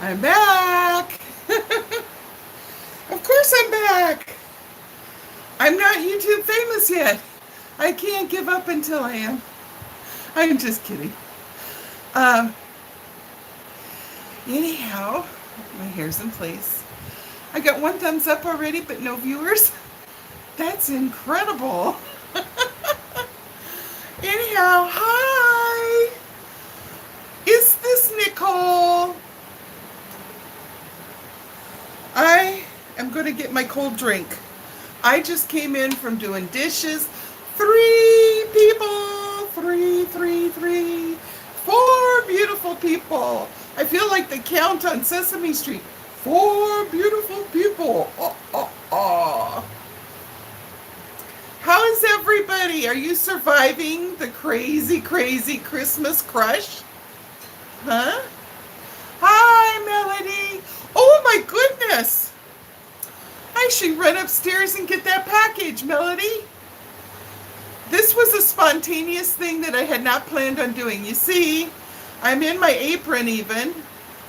I'm back. Of course I'm back. I'm not YouTube famous yet. I can't give up until I am. I'm just kidding. Uh, Anyhow, my hair's in place. I got one thumbs up already, but no viewers. That's incredible. Anyhow, hi. Is this Nicole? I am going to get my cold drink. I just came in from doing dishes. 3 people. 3. 4 beautiful people. I feel like the Count on Sesame Street. 4 beautiful people. How is everybody? Are you surviving the crazy, crazy Christmas crush? Huh? Hi, Melody. Oh my goodness. I should run upstairs and get that package, Melody. This was a spontaneous thing that I had not planned on doing. You see, I'm in my apron even.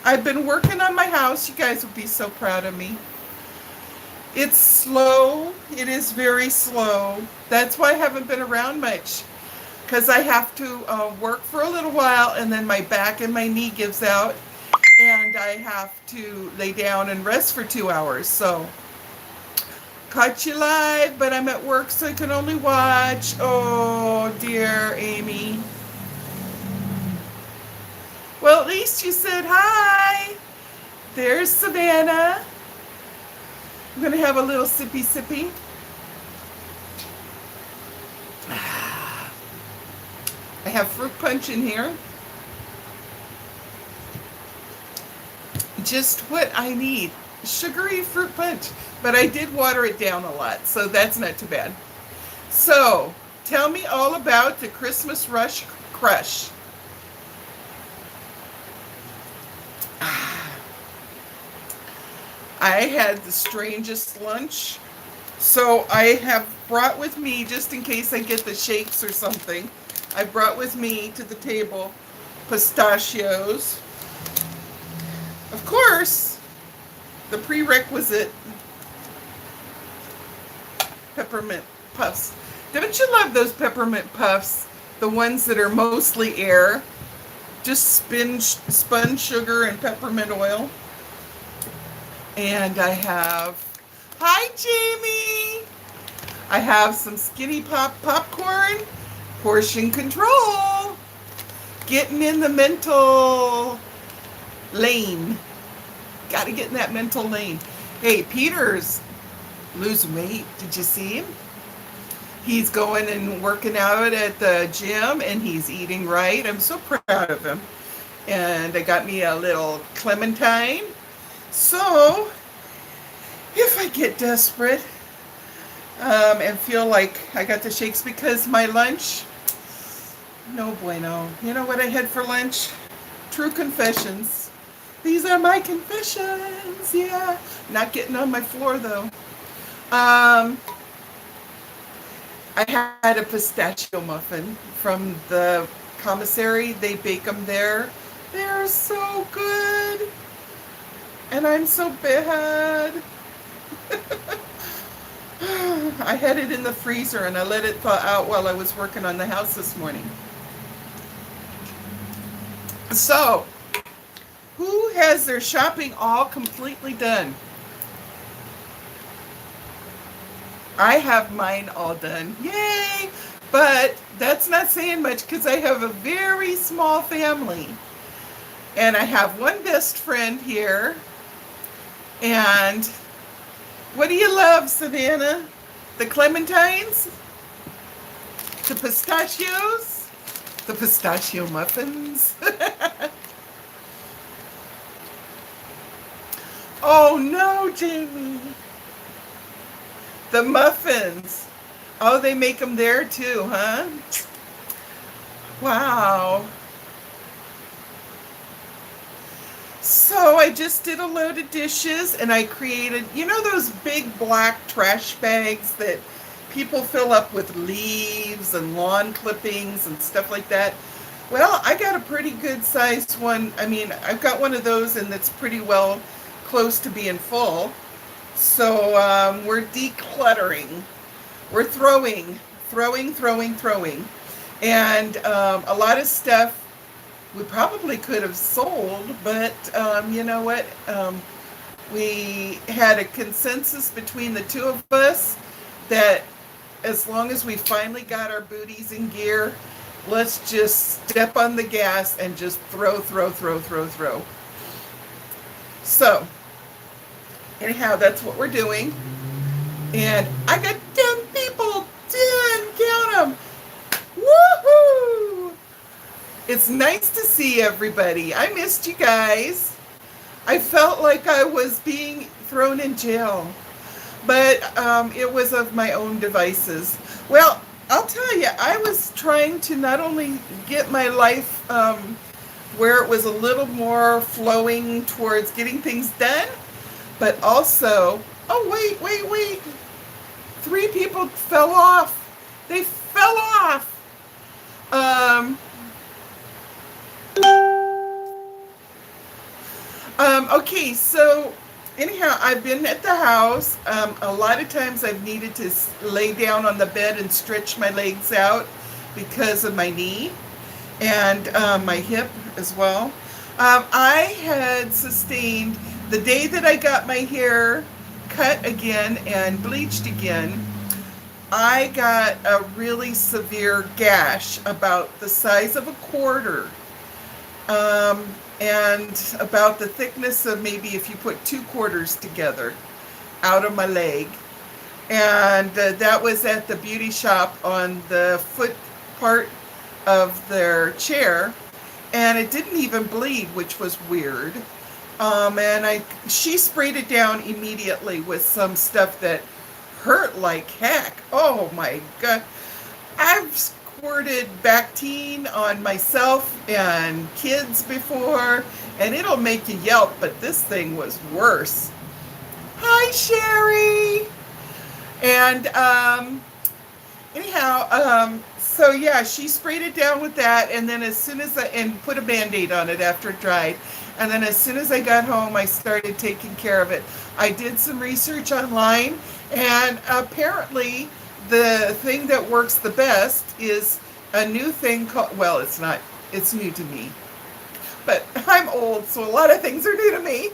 I've been working on my house. You guys would be so proud of me. It's slow. It is very slow. That's why I haven't been around much. Because I have to work for a little while and then my back and my knee gives out. And I have to lay down and rest for 2 hours. So, caught you live, but I'm at work so I can only watch. Oh, dear Amy. Well, at least you said hi. There's Savannah. I'm going to have a little sippy. I have fruit punch in here. Just what I need. Sugary fruit punch. But I did water it down a lot, so that's not too bad. So, tell me all about the Christmas Rush Crush. I had the strangest lunch. So I have brought with me, just in case I get the shakes or something, I brought with me to the table pistachios. Of course, the prerequisite, peppermint puffs. Don't you love those peppermint puffs? The ones that are mostly air, just spun sugar and peppermint oil. And I have, hi Jamie! I have some Skinny Pop popcorn, portion control. Getting in the mental lane. Gotta get in that mental lane. Hey, Peter's losing weight. Did you see him? He's going and working out at the gym and he's eating right. I'm so proud of him. And I got me a little clementine. So, if I get desperate and feel like I got the shakes because my lunch, no bueno. You know what I had for lunch? True confessions. These are my confessions, yeah. Not getting on my floor though. I had a pistachio muffin from the commissary. They bake them there. They're so good. And I'm so bad. I had it in the freezer and I let it thaw out while I was working on the house this morning. So, who has their shopping all completely done? I have mine all done. Yay! But that's not saying much because I have a very small family. And I have one best friend here. And what do you love, Savannah? The clementines? The pistachios? The pistachio muffins? Oh no, Jamie. The muffins. Oh, they make them there too, huh? Wow. So I just did a load of dishes and I created, you know those big black trash bags that people fill up with leaves and lawn clippings and stuff like that? Well, I got a pretty good sized one. I mean, I've got one of those and that's pretty well close to being full. So we're decluttering. We're throwing. And a lot of stuff we probably could have sold, but you know what? We had a consensus between the two of us that as long as we finally got our booties in gear, let's just step on the gas and just throw. So, anyhow, that's what we're doing. And I got 10 people, 10, count them. Woohoo! It's nice to see everybody. I missed you guys. I felt like I was being thrown in jail, but it was of my own devices. Well, I'll tell you, I was trying to not only get my life where it was a little more flowing towards getting things done, but also, oh, wait. 3 people fell off. They fell off. Okay, so anyhow, I've been at the house. A lot of times I've needed to lay down on the bed and stretch my legs out because of my knee and my hip as well. I had sustained the day that I got my hair cut again and bleached again. I got a really severe gash about the size of a quarter. And about the thickness of maybe if you put 2 quarters together out of my leg. And that was at the beauty shop on the foot part of their chair. And it didn't even bleed, which was weird. And she sprayed it down immediately with some stuff that hurt like heck. Oh my God. I've squirted Bactine on myself and kids before, and it'll make you yelp, but this thing was worse. Hi, Sherry. And anyhow, so yeah, she sprayed it down with that, and then as soon as and put a Band-Aid on it after it dried. And then as soon as I got home, I started taking care of it. I did some research online, and apparently the thing that works the best is a new thing called, well, it's not, it's new to me, but I'm old, so a lot of things are new to me.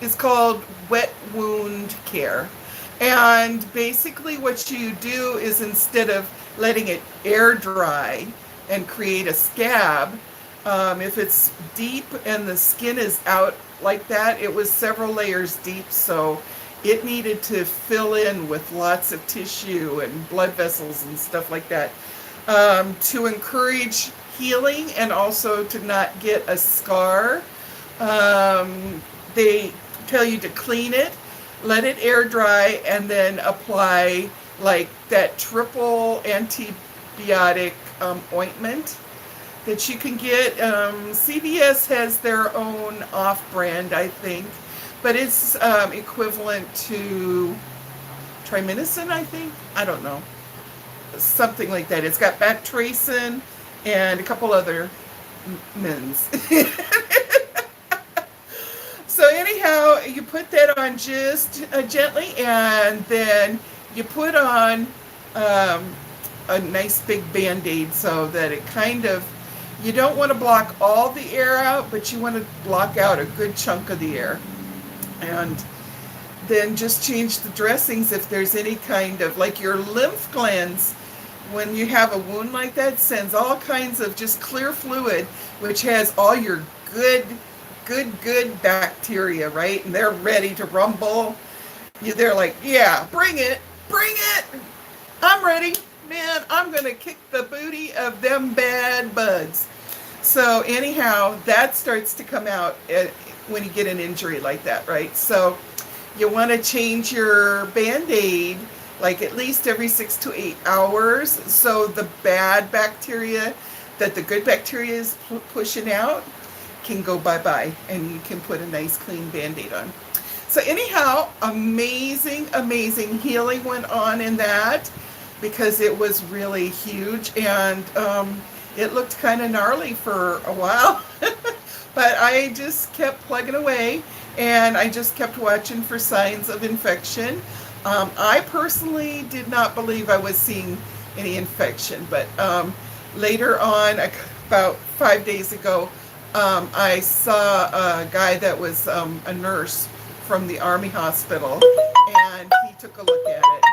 It's called wet wound care. And basically what you do is instead of letting it air dry and create a scab, if it's deep and the skin is out like that, it was several layers deep, so it needed to fill in with lots of tissue and blood vessels and stuff like that to encourage healing and also to not get a scar. They tell you to clean it, let it air dry, and then apply like that triple antibiotic ointment that you can get. CVS has their own off-brand, I think, but it's equivalent to trimethoprim, I think. I don't know. Something like that. It's got Bactracin and a couple other mins. So anyhow, you put that on just gently, and then you put on a nice big Band-Aid so that it kind of, you don't want to block all the air out, but you want to block out a good chunk of the air. And then just change the dressings if there's any kind of, like your lymph glands, when you have a wound like that, sends all kinds of just clear fluid, which has all your good bacteria, right? And they're ready to rumble. They're like, yeah, bring it. I'm ready. Man, I'm going to kick the booty of them bad bugs. So anyhow, that starts to come out when you get an injury like that, right? So you want to change your Band-Aid like at least every 6 to 8 hours, so the bad bacteria that the good bacteria is pushing out can go bye-bye, and you can put a nice clean Band-Aid on. So anyhow, amazing healing went on in that. because it was really huge, and it looked kind of gnarly for a while. But I just kept plugging away, and I just kept watching for signs of infection. I personally did not believe I was seeing any infection, but later on, about 5 days ago, I saw a guy that was a nurse from the Army hospital, and he took a look at it.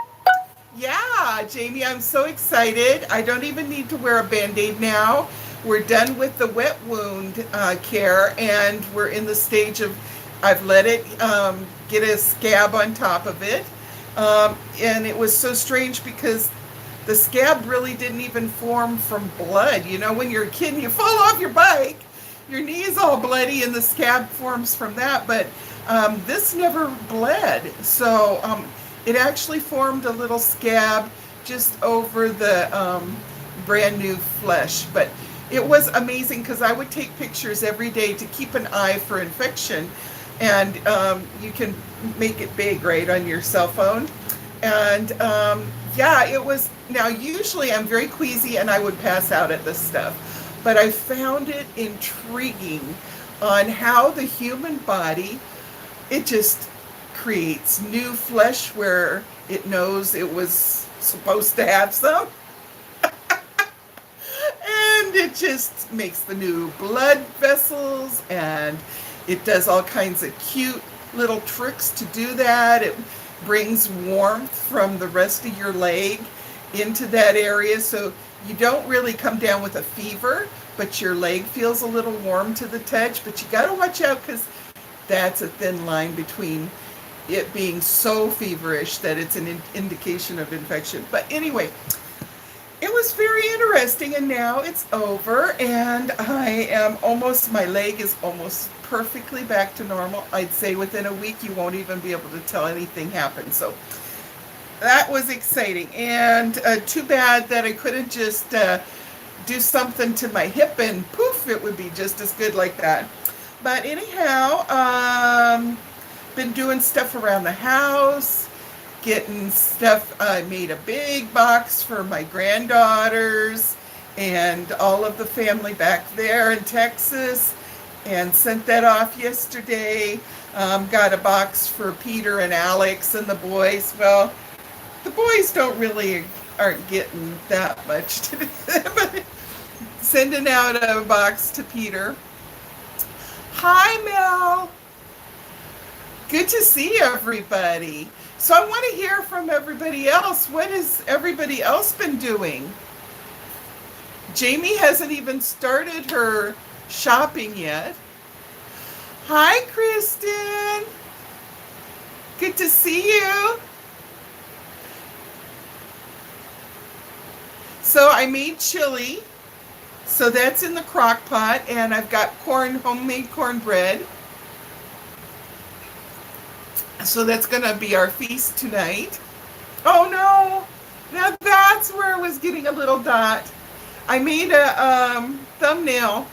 Yeah, Jamie, I'm so excited. I don't even need to wear a Band-Aid now. We're done with the wet wound care, and we're in the stage of, I've let it get a scab on top of it. And it was so strange because the scab really didn't even form from blood. You know, when you're a kid and you fall off your bike, your knee is all bloody and the scab forms from that, but this never bled. So it actually formed a little scab just over the brand new flesh. But it was amazing because I would take pictures every day to keep an eye for infection. And you can make it big, right, on your cell phone. And yeah, it was, now usually I'm very queasy and I would pass out at this stuff. But I found it intriguing on how the human body, it just creates new flesh where it knows it was supposed to have some. And it just makes the new blood vessels, and it does all kinds of cute little tricks to do that. It brings warmth from the rest of your leg into that area, so you don't really come down with a fever, but your leg feels a little warm to the touch. But you got to watch out, because that's a thin line between it being so feverish that it's an indication of infection. But anyway, it was very interesting, and now it's over, and I am almost, my leg is almost perfectly back to normal. I'd say within a week you won't even be able to tell anything happened. So that was exciting, and too bad that I couldn't just do something to my hip and poof, it would be just as good like that. But anyhow, been doing stuff around the house, getting stuff. I made a big box for my granddaughters and all of the family back there in Texas, and sent that off yesterday. Got a box for Peter and Alex and the boys. Well, the boys aren't getting that much today, but sending out a box to Peter. Hi, Mel. Good to see everybody. So I want to hear from everybody else. What has everybody else been doing? Jamie hasn't even started her shopping yet. Hi, Kristen. Good to see you. So I made chili. So that's in the crock pot, and I've got homemade cornbread. So that's going to be our feast tonight. Oh no, now that's where I was getting a little dot. I made a thumbnail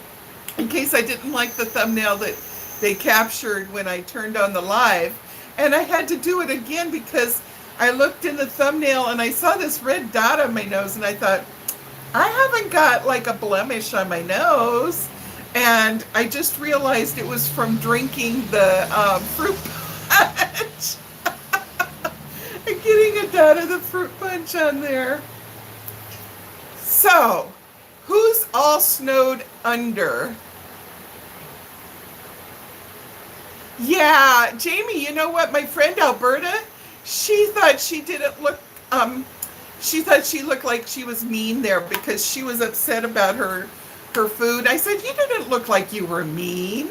in case I didn't like the thumbnail that they captured when I turned on the live. And I had to do it again because I looked in the thumbnail and I saw this red dot on my nose, and I thought, I haven't got like a blemish on my nose. And I just realized it was from drinking the fruit punch. I'm getting a dot of the fruit punch on there. So, who's all snowed under? Yeah, Jamie, you know what? My friend Alberta, she thought she didn't look, she thought she looked like she was mean there because she was upset about her food. I said, you didn't look like you were mean.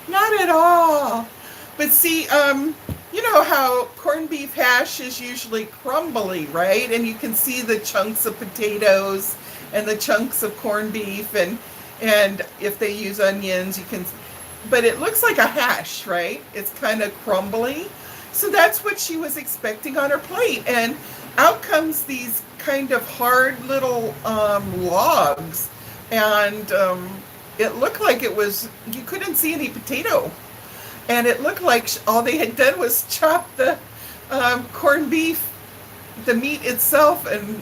Not at all. But see, you know how corned beef hash is usually crumbly, right? And you can see the chunks of potatoes and the chunks of corned beef, and if they use onions, you can, but it looks like a hash, right? It's kind of crumbly. So that's what she was expecting on her plate. And out comes these kind of hard little logs. And it looked like it was, you couldn't see any potato. And it looked like all they had done was chop the corned beef the meat itself and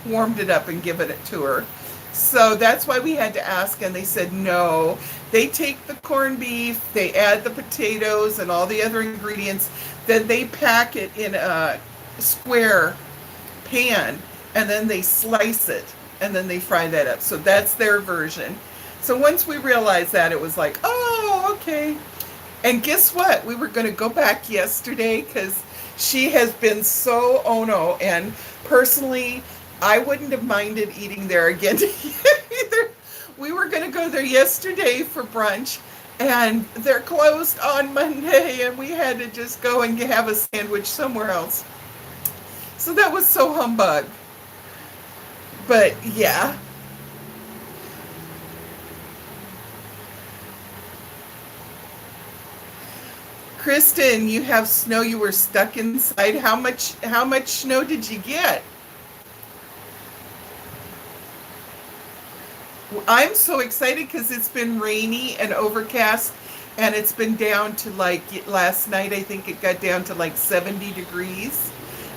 warmed it up and given it to her. So that's why we had to ask, and they said no. They take the corned beef, they add the potatoes and all the other ingredients, then they pack it in a square pan, and then they slice it, and then they fry that up. So that's their version. So once we realized that, it was like, oh, okay. And guess what? We were going to go back yesterday because she has been so no. And personally, I wouldn't have minded eating there again either. We were going to go there yesterday for brunch, and they're closed on Monday, and we had to just go and have a sandwich somewhere else. So that was so humbug. But yeah. Kristen, you have snow. You were stuck inside. How much snow did you get? I'm so excited because it's been rainy and overcast, and it's been down to like last night, I think it got down to like 70 degrees,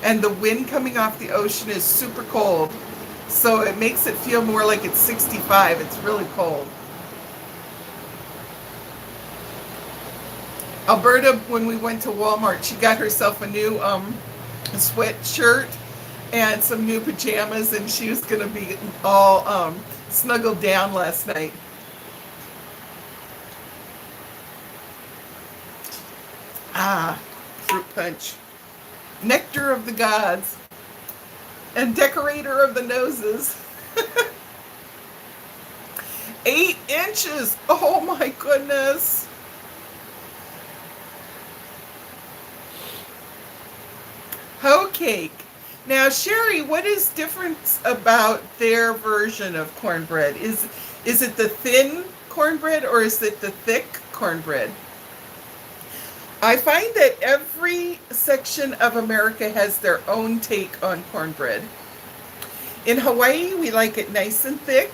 and the wind coming off the ocean is super cold. So it makes it feel more like it's 65. It's really cold. Alberta, when we went to Walmart, she got herself a new sweatshirt and some new pajamas, and she was going to be all snuggled down last night. Ah, fruit punch. Nectar of the gods and decorator of the noses. 8 inches. Oh my goodness. Hoe cake. Now, Sherry, what is different about their version of cornbread? Is it the thin cornbread or is it the thick cornbread? I find that every section of America has their own take on cornbread. In Hawaii, we like it nice and thick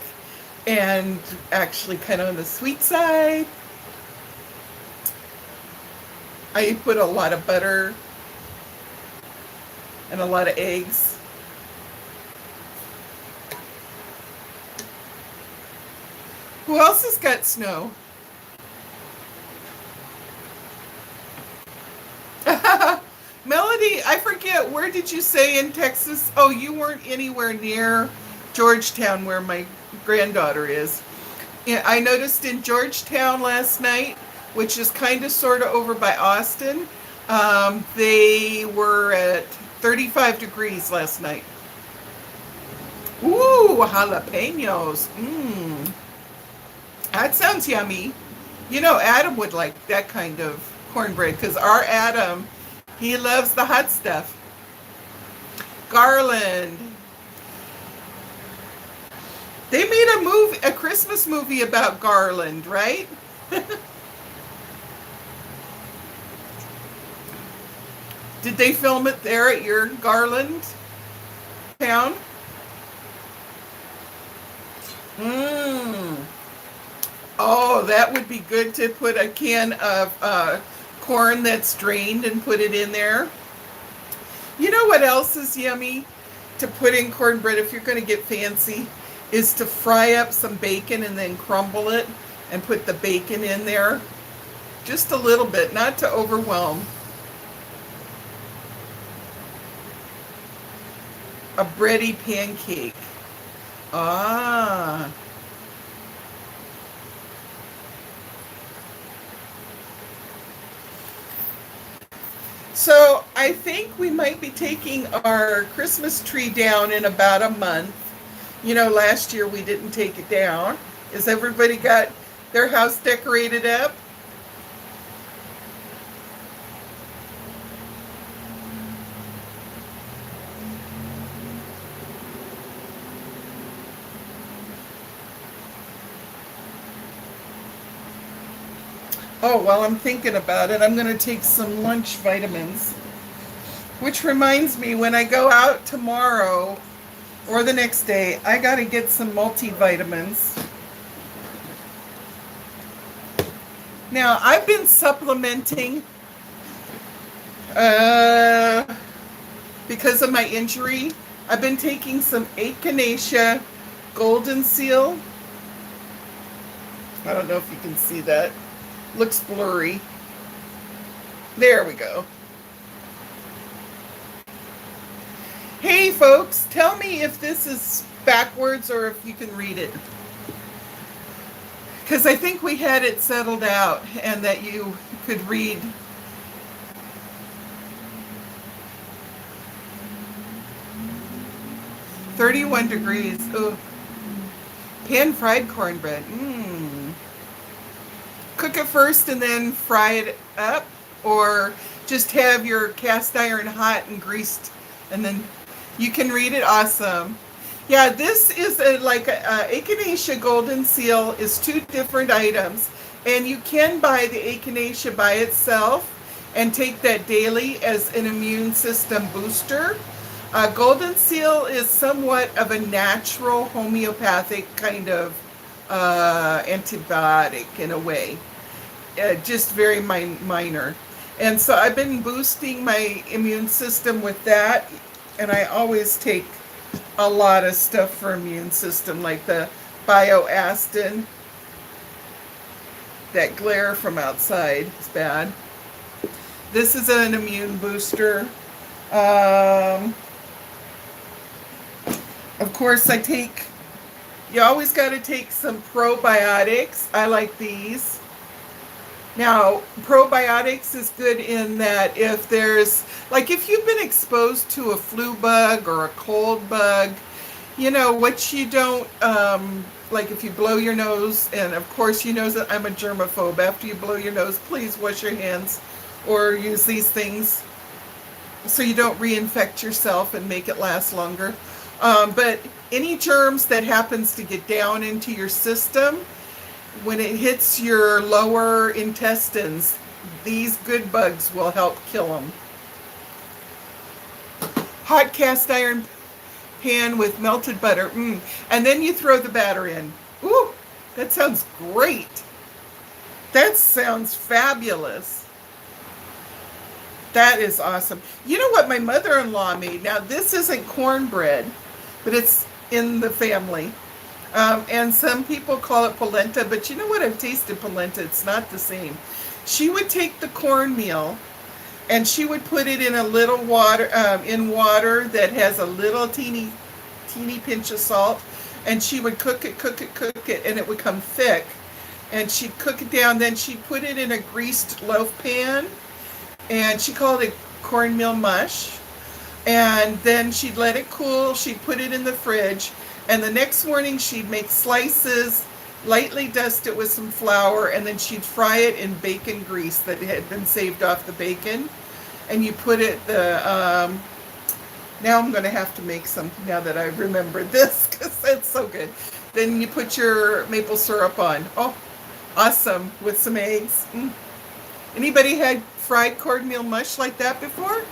and actually kind of on the sweet side. I put a lot of butter and a lot of eggs. Who else has got snow? Melody, I forget, where did you say in Texas? Oh, you weren't anywhere near Georgetown where my granddaughter is. Yeah, I noticed in Georgetown last night, which is kind of sort of over by Austin, they were at 35 degrees last night. Ooh, jalapenos. That sounds yummy. You know, Adam would like that kind of cornbread because our Adam, he loves the hot stuff. Garland. They made a Christmas movie about Garland, right? Did they film it there at your Garland town? Oh, that would be good to put a can of corn that's drained and put it in there. You know what else is yummy to put in cornbread if you're going to get fancy? Is to fry up some bacon and then crumble it and put the bacon in there. Just a little bit, not to overwhelm. A bready pancake. Ah. So I think we might be taking our Christmas tree down in about a month. You know, last year we didn't take it down. Has everybody got their house decorated up? Oh, while I'm thinking about it, I'm going to take some lunch vitamins. Which reminds me, when I go out tomorrow or the next day, I got to get some multivitamins. Now, I've been supplementing because of my injury. I've been taking some Echinacea Golden Seal. I don't know if you can see that. Looks blurry. There we go. Hey folks, tell me if this is backwards or if you can read it. Because I think we had it settled out and that you could read. "31 degrees. Ooh. Pan-fried cornbread. Cook it first and then fry it up, or just have your cast iron hot and greased, and then you can read it. Awesome. Yeah, this is like a Echinacea Golden Seal is 2 different items, and you can buy the Echinacea by itself and take that daily as an immune system booster. Golden Seal is somewhat of a natural homeopathic kind of antibiotic in a way, just very minor. And so I've been boosting my immune system with that, and I always take a lot of stuff for immune system, like the Bioastin. That glare from outside is bad. This is an immune booster. Of course, you always got to take some probiotics. I like these. Now, probiotics is good in that if you've been exposed to a flu bug or a cold bug, what you don't, like if you blow your nose, and of course you know that I'm a germaphobe. After you blow your nose, please wash your hands or use these things so you don't reinfect yourself and make it last longer. But any germs that happens to get down into your system, when it hits your lower intestines, these good bugs will help kill them. Hot cast iron pan with melted butter. And then you throw the batter in. Ooh, that sounds great. That sounds fabulous. That is awesome. You know what my mother-in-law made? Now, this isn't cornbread, but it's in the family. And some people call it polenta, but you know what? I've tasted polenta. It's not the same. She would take the cornmeal and she would put it in a little water, water that has a little teeny pinch of salt, and she would cook it, and it would come thick. And she'd cook it down. Then she'd put it in a greased loaf pan, and she called it cornmeal mush. And then she'd let it cool. She'd put it in the fridge. And the next morning she'd make slices, lightly dust it with some flour, and then she'd fry it in bacon grease that had been saved off the bacon. And you put it, now I'm going to have to make some now that I remembered this, because it's so good. Then you put your maple syrup on. Oh, awesome, with some eggs. Anybody had fried cornmeal mush like that before?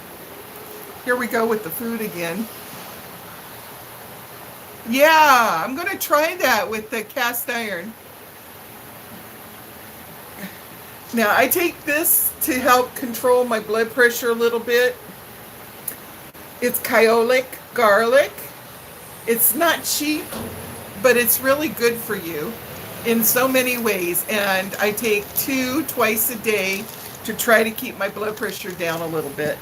Here we go with the food again. Yeah, I'm going to try that with the cast iron. Now, I take this to help control my blood pressure a little bit. It's Kyolic garlic. It's not cheap, but it's really good for you in so many ways. And I take 2 twice a day to try to keep my blood pressure down a little bit.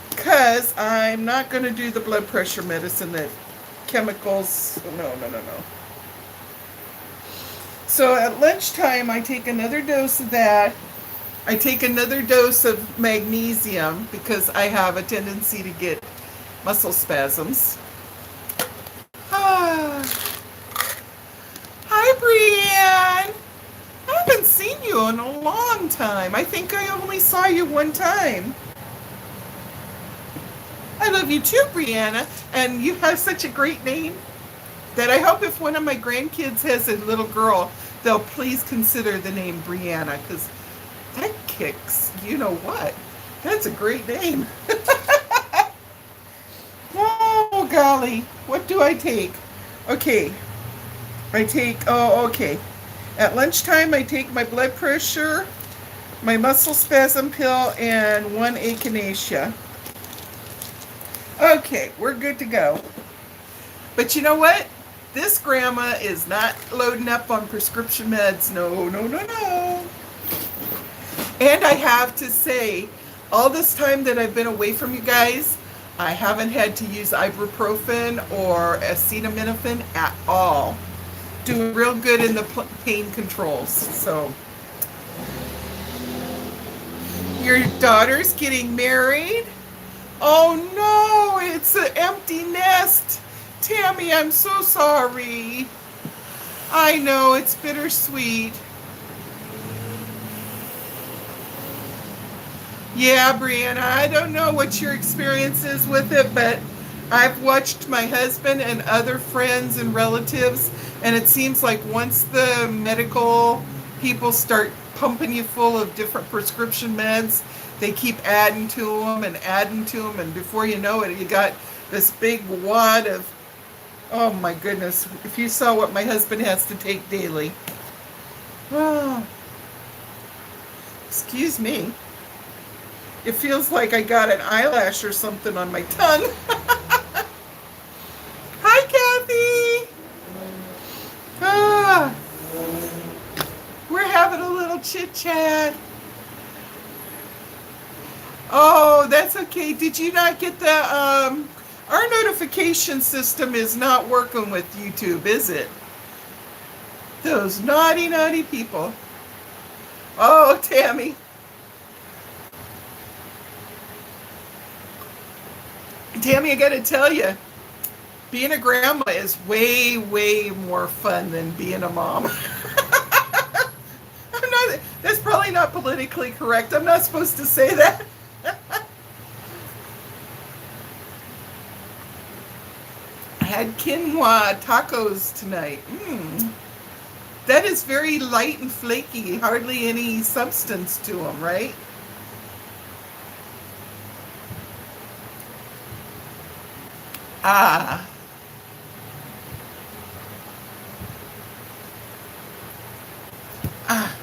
Because I'm not going to do the blood pressure medicine that chemicals, no. So at lunchtime, I take another dose of that. I take another dose of magnesium because I have a tendency to get muscle spasms. Hi, Brianne. I haven't seen you in a long time. I think I only saw you one time. I love you too, Brianna, and you have such a great name that I hope if one of my grandkids has a little girl, they'll please consider the name Brianna, because that kicks, you know what? That's a great name. Oh, golly. What do I take? Okay. Okay. At lunchtime, I take my blood pressure, my muscle spasm pill, and 1 Echinacea. Okay, we're good to go. But you know what? This grandma is not loading up on prescription meds. No, no, no, no. And I have to say, all this time that I've been away from you guys, I haven't had to use ibuprofen or acetaminophen at all. Doing real good in the pain controls. So, your daughter's getting married? Oh no, it's an empty nest. Tammy, I'm so sorry. I know, it's bittersweet. Yeah, Brianna, I don't know what your experience is with it, but I've watched my husband and other friends and relatives, and it seems like once the medical people start pumping you full of different prescription meds, they keep adding to them and adding to them, and before you know it, you got this big wad of, oh my goodness, if you saw what my husband has to take daily. Oh, excuse me. It feels like I got an eyelash or something on my tongue. Hi, Kathy. Ah, we're having a little chit chat. Oh, that's okay. Did you not get the, our notification system is not working with YouTube, is it? Those naughty, naughty people. Oh, Tammy. Tammy, I gotta tell you, being a grandma is way, way more fun than being a mom. That's probably not politically correct. I'm not supposed to say that. I had quinoa tacos tonight. That is very light and flaky, hardly any substance to them, right? Ah. Ah.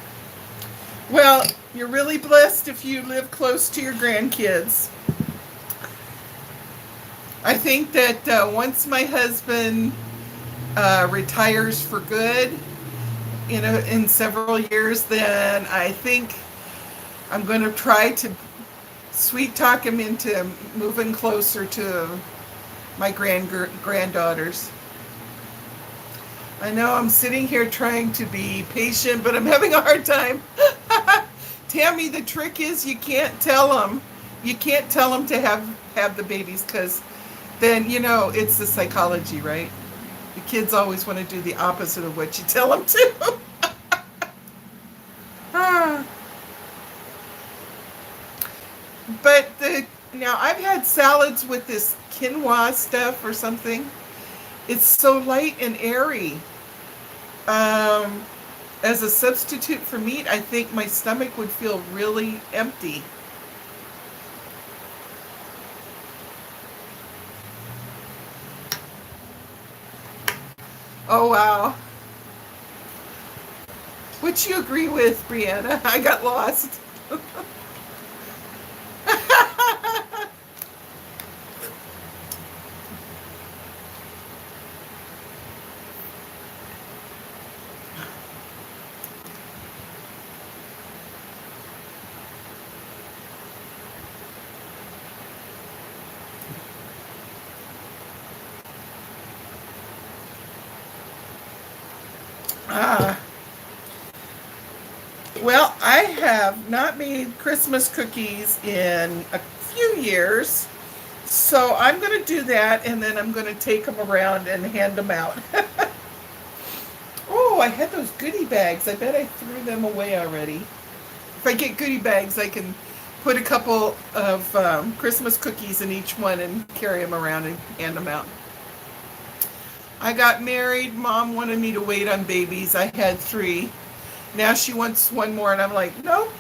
Well, you're really blessed if you live close to your grandkids. I think that once my husband retires for good in several years, then I think I'm going to try to sweet talk him into moving closer to my granddaughters. I know I'm sitting here trying to be patient, but I'm having a hard time. Tammy, the trick is you can't tell them. You can't tell them to have the babies, because then, you know, it's the psychology, right? The kids always want to do the opposite of what you tell them to. But now I've had salads with this quinoa stuff or something. It's so light and airy. As a substitute for meat, I think my stomach would feel really empty. Oh, wow. Which you agree with, Brianna? I got lost. Ah. Well, I have not made Christmas cookies in a few years, so I'm going to do that, and then I'm going to take them around and hand them out. Oh, I had those goodie bags. I bet I threw them away already. If I get goodie bags, I can put a couple of Christmas cookies in each one and carry them around and hand them out. I got married. Mom wanted me to wait on babies. I had 3. Now she wants one more, and I'm like, nope.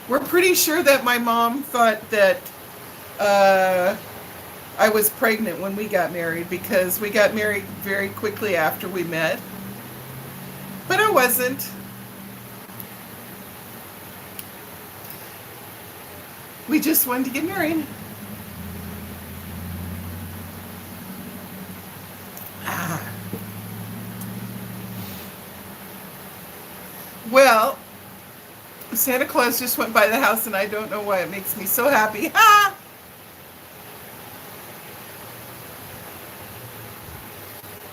We're pretty sure that my mom thought that I was pregnant when we got married, because we got married very quickly after we met. But I wasn't. We just wanted to get married. Ah. Well, Santa Claus just went by the house, and I don't know why it makes me so happy. Ha!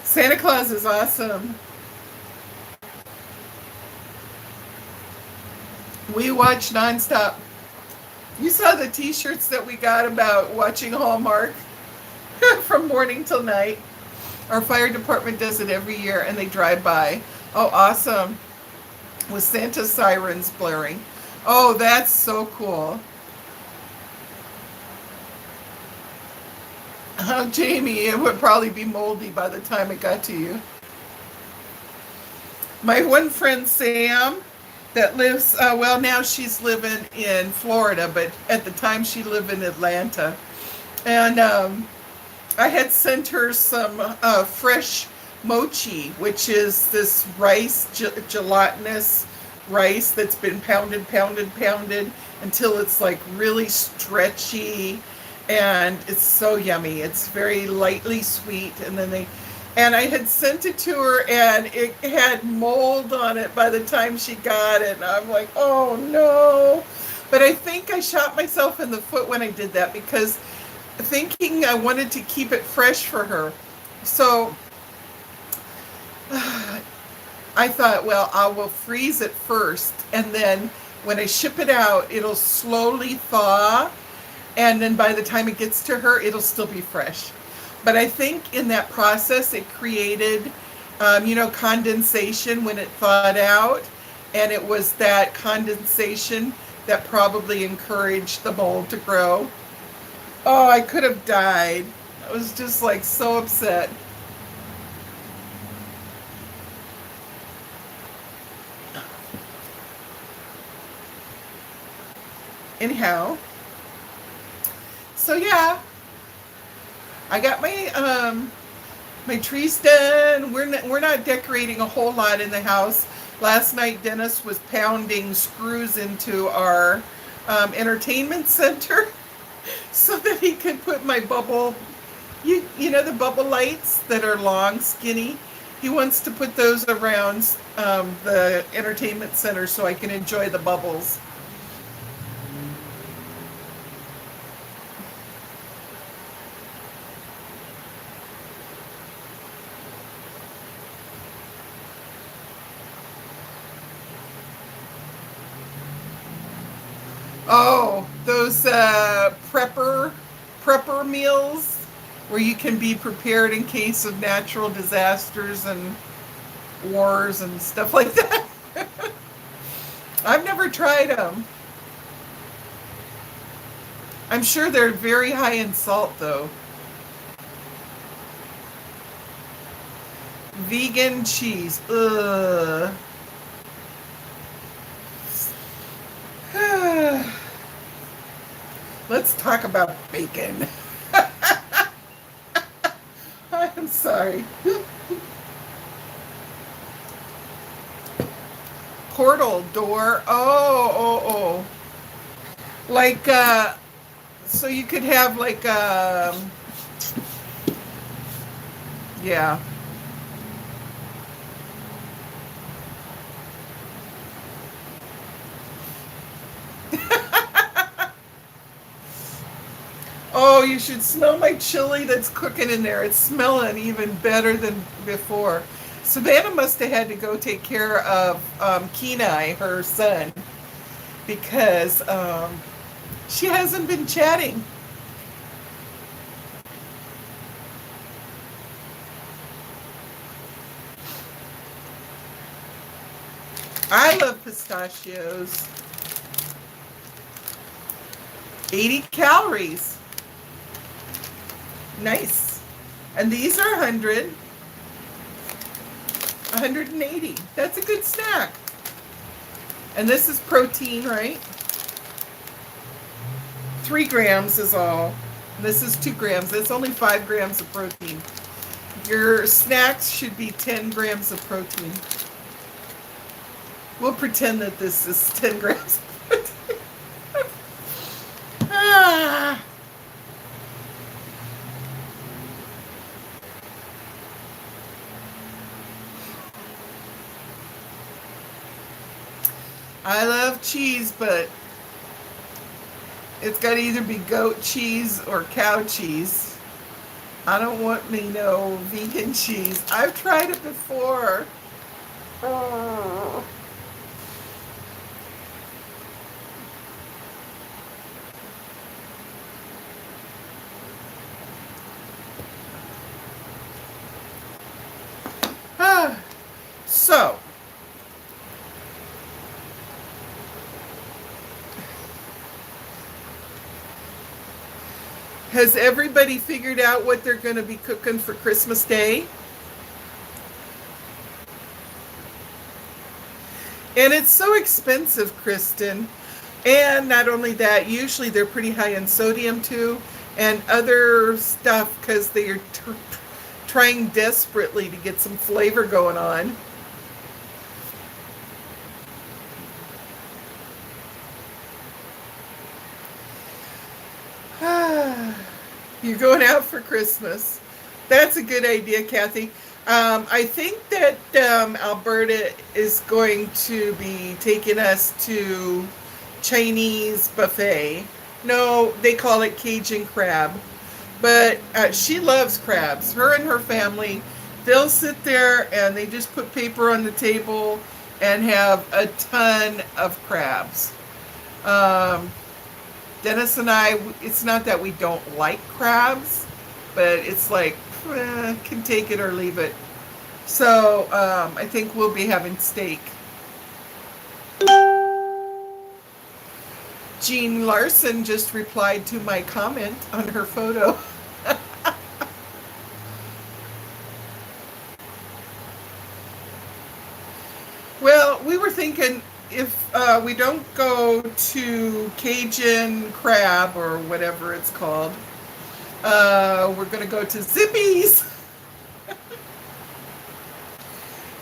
Santa Claus is awesome. We watch nonstop. You saw the t-shirts that we got about watching Hallmark from morning till night. Our fire department does it every year, and they drive by. Oh, awesome. With Santa sirens blaring. Oh, that's so cool. Jamie, it would probably be moldy by the time it got to you. My one friend, Sam, that lives, well, now she's living in Florida, but at the time she lived in Atlanta. And I had sent her some fresh mochi, which is this rice, gelatinous rice that's been pounded until it's like really stretchy, and it's so yummy. It's very lightly sweet, and I had sent it to her, and it had mold on it by the time she got it, and I'm like, oh no. But I think I shot myself in the foot when I did that, because thinking I wanted to keep it fresh for her. So I thought, well, I will freeze it first, and then when I ship it out, it'll slowly thaw, and then by the time it gets to her, it'll still be fresh. But I think in that process, it created, condensation when it thawed out, and it was that condensation that probably encouraged the mold to grow. Oh, I could have died. I was just like so upset. Anyhow, so yeah, I got my trees done. We're not decorating a whole lot in the house. Last night, Dennis was pounding screws into our entertainment center so that he could put my bubble, you know, the bubble lights that are long, skinny. He wants to put those around the entertainment center so I can enjoy the bubbles. Oh, those prepper meals where you can be prepared in case of natural disasters and wars and stuff like that. I've never tried them. I'm sure they're very high in salt, though. Vegan cheese. Ugh. Let's talk about bacon. I'm sorry. Portal door. Oh. Like, so you could have like, yeah. Oh, you should smell my chili that's cooking in there. It's smelling even better than before. Savannah must have had to go take care of Kenai, her son, because she hasn't been chatting. I love pistachios. 80 calories. Nice. And these are 180. That's a good snack. And this is protein, right? 3 grams is all. This is 2 grams. That's only 5 grams of protein. Your snacks should be 10 grams of protein. We'll pretend that this is 10 grams of protein. I love cheese, but it's got to either be goat cheese or cow cheese. I don't want me no vegan cheese. I've tried it before. Oh. So, has everybody figured out what they're going to be cooking for Christmas Day? And it's so expensive, Kristen. And not only that, usually they're pretty high in sodium too, and other stuff because they're trying desperately to get some flavor going on. You're going out for Christmas. That's a good idea, Kathy. I think that Alberta is going to be taking us to Chinese buffet. No, they call it Cajun crab. But she loves crabs. Her and her family, they'll sit there and they just put paper on the table and have a ton of crabs. Um, Dennis and I, it's not that we don't like crabs, but it's like, can take it or leave it. So I think we'll be having steak. Jean Larson just replied to my comment on her photo. Well, we were thinking if we don't go to Cajun crab or whatever it's called, we're going to go to Zippy's.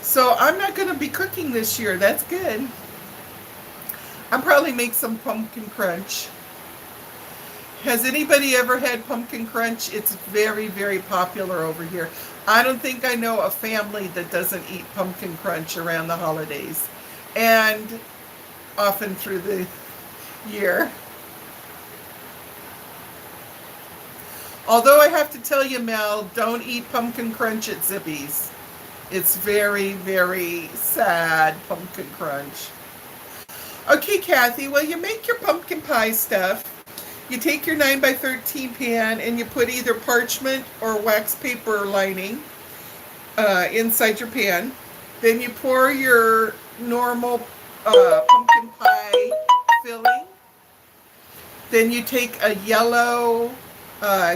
So I'm not going to be cooking this year. That's good. I'll probably make some pumpkin crunch. Has anybody ever had pumpkin crunch? It's very, very popular over here. I don't think I know a family that doesn't eat pumpkin crunch around the holidays and often through the year. Although I have to tell you, Mel, don't eat pumpkin crunch at Zippy's. It's very, very sad pumpkin crunch. Okay, Kathy, well, you make your pumpkin pie stuff. You take your 9 by 13 pan and you put either parchment or wax paper lining inside your pan. Then you pour your normal pumpkin pie filling. Then you take a yellow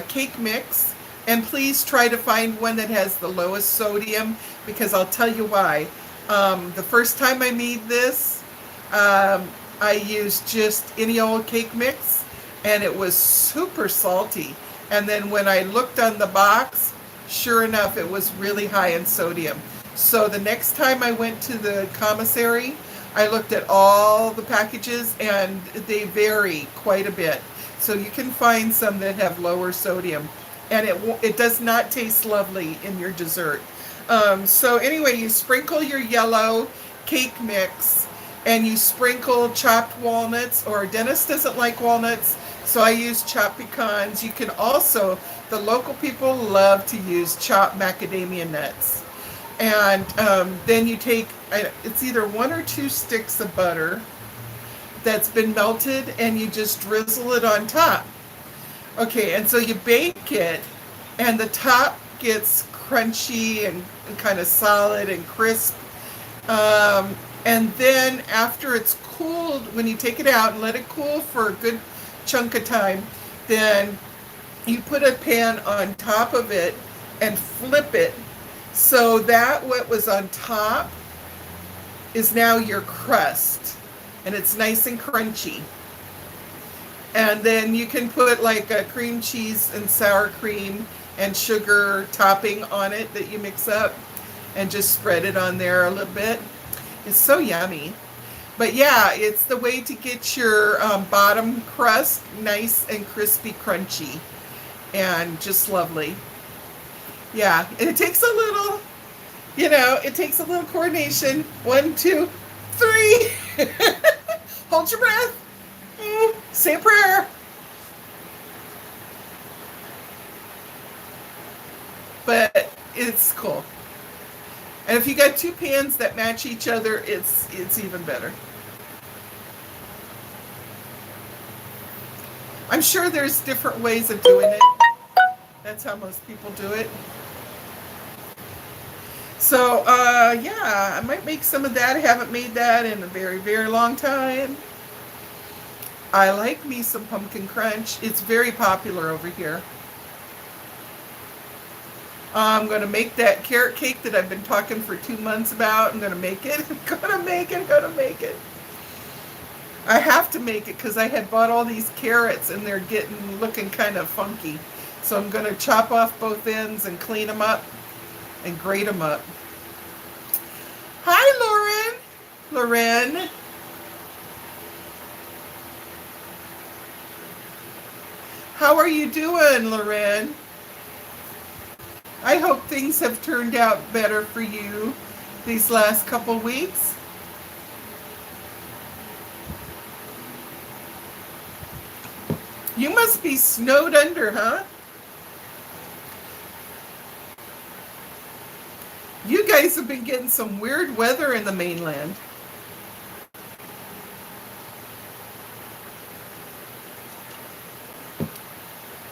cake mix, and please try to find one that has the lowest sodium, because I'll tell you why. The first time I made this, I used just any old cake mix, and it was super salty. And then when I looked on the box, sure enough, it was really high in sodium. So the next time I went to the commissary, I looked at all the packages, and they vary quite a bit. So you can find some that have lower sodium, and it does not taste lovely in your dessert. So anyway, you sprinkle your yellow cake mix, and you sprinkle chopped walnuts, or Dennis doesn't like walnuts, so I use chopped pecans. You can also, the local people love to use chopped macadamia nuts. And then you take, it's either 1 or 2 sticks of butter that's been melted, and you just drizzle it on top. Okay, and so you bake it, and the top gets crunchy and kind of solid and crisp. And then after it's cooled, when you take it out and let it cool for a good chunk of time, then you put a pan on top of it and flip it so that what was on top is now your crust, and it's nice and crunchy. And then you can put like a cream cheese and sour cream and sugar topping on it that you mix up, and just spread it on there a little bit. It's so yummy. But yeah, it's the way to get your bottom crust nice and crispy, crunchy, and just lovely. Yeah, and it takes a little, it takes a little coordination. 1, 2, 3. Hold your breath. Say a prayer. But it's cool. And if you got two pans that match each other, it's even better. I'm sure there's different ways of doing it. That's how most people do it. So, yeah, I might make some of that. I haven't made that in a very, very long time. I like me some pumpkin crunch. It's very popular over here. I'm going to make that carrot cake that I've been talking for 2 months about. I'm going to make it. I'm going to make it. I have to make it because I had bought all these carrots and they're looking kind of funky. So I'm going to chop off both ends and clean them up and grate them up. Hi, Lauren. How are you doing, Lauren? I hope things have turned out better for you these last couple weeks. You must be snowed under, huh? You guys have been getting some weird weather in the mainland.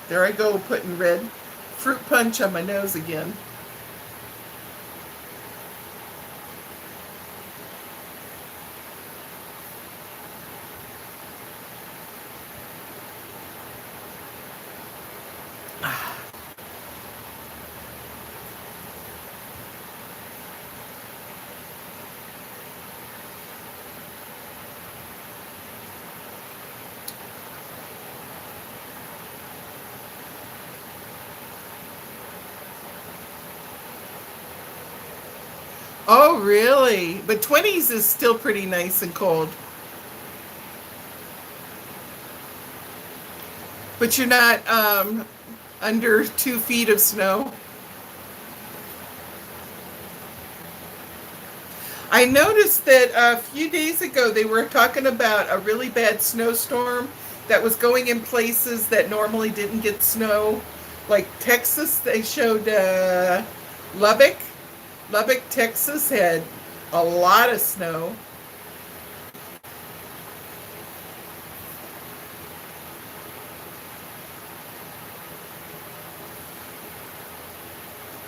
There I go, putting red fruit punch on my nose again. Oh, really? But 20s is still pretty nice and cold. But you're not under 2 feet of snow. I noticed that a few days ago they were talking about a really bad snowstorm that was going in places that normally didn't get snow. Like Texas, they showed Lubbock. Lubbock, Texas had a lot of snow.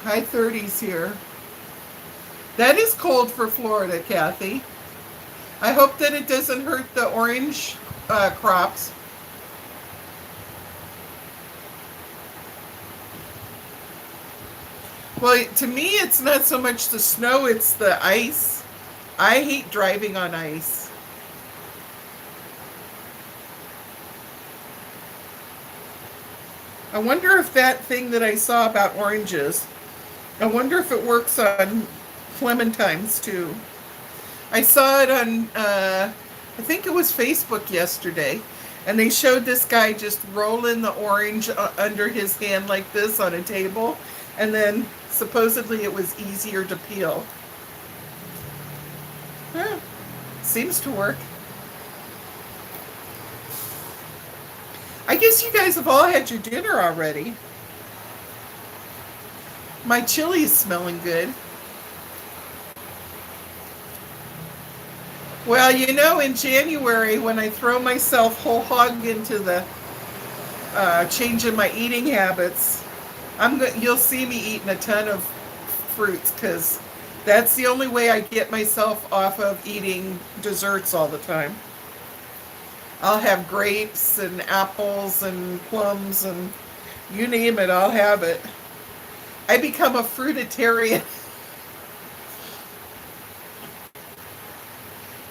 High 30s here. That is cold for Florida, Kathy. I hope that it doesn't hurt the orange crops. Well, to me, it's not so much the snow, it's the ice. I hate driving on ice. I wonder if that thing that I saw about oranges, I wonder if it works on clementines too. I saw it on, I think it was Facebook yesterday, and they showed this guy just rolling the orange under his hand like this on a table, and then supposedly it was easier to peel. Seems to work. I guess you guys have all had your dinner already. My chili is smelling good. Well, you know, in January, when I throw myself whole hog into the changing my eating habits, you'll see me eating a ton of fruits because that's the only way I get myself off of eating desserts all the time. I'll have grapes and apples and plums and you name it, I'll have it. I become a fruitarian.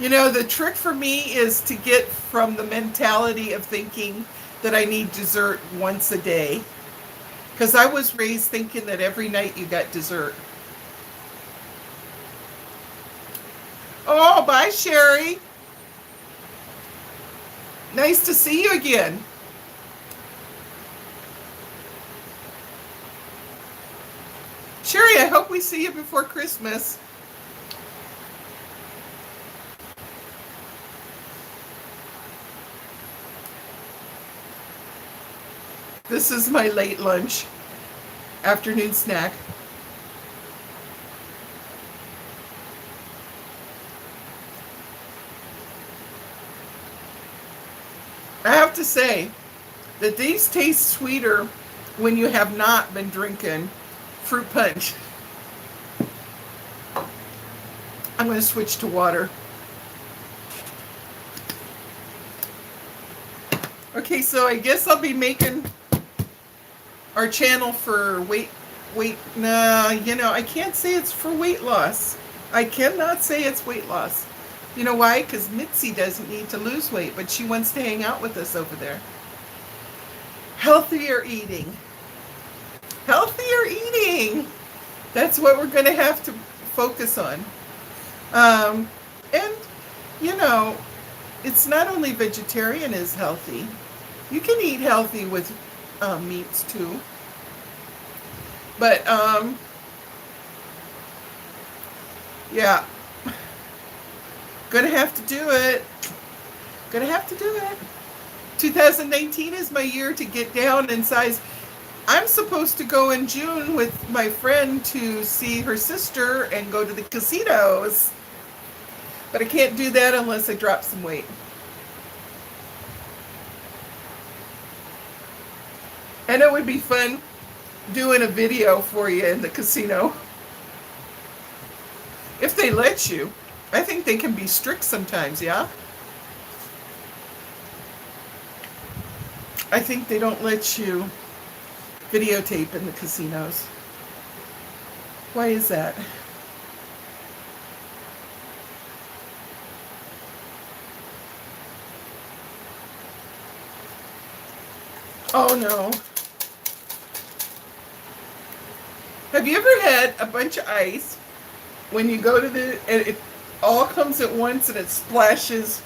You know, the trick for me is to get from the mentality of thinking that I need dessert once a day. Because I was raised thinking that every night you got dessert. Oh, bye, Sherry. Nice to see you again. Sherry, I hope we see you before Christmas. This is my late lunch, afternoon snack. I have to say that these taste sweeter when you have not been drinking fruit punch. I'm going to switch to water. Okay, so I guess I'll be making our channel for I can't say it's for weight loss. I cannot say it's weight loss. You know why? Because Mitzi doesn't need to lose weight, but she wants to hang out with us over there. Healthier eating. Healthier eating. That's what we're going to have to focus on. And, it's not only vegetarian is healthy. You can eat healthy with meats too. But, yeah. Gonna have to do it. 2019 is my year to get down in size. I'm supposed to go in June with my friend to see her sister and go to the casinos. But I can't do that unless I drop some weight. And it would be fun doing a video for you in the casino. If they let you. I think they can be strict sometimes, yeah? I think they don't let you videotape in the casinos. Why is that? Oh no. Have you ever had a bunch of ice when you go to and it all comes at once and it splashes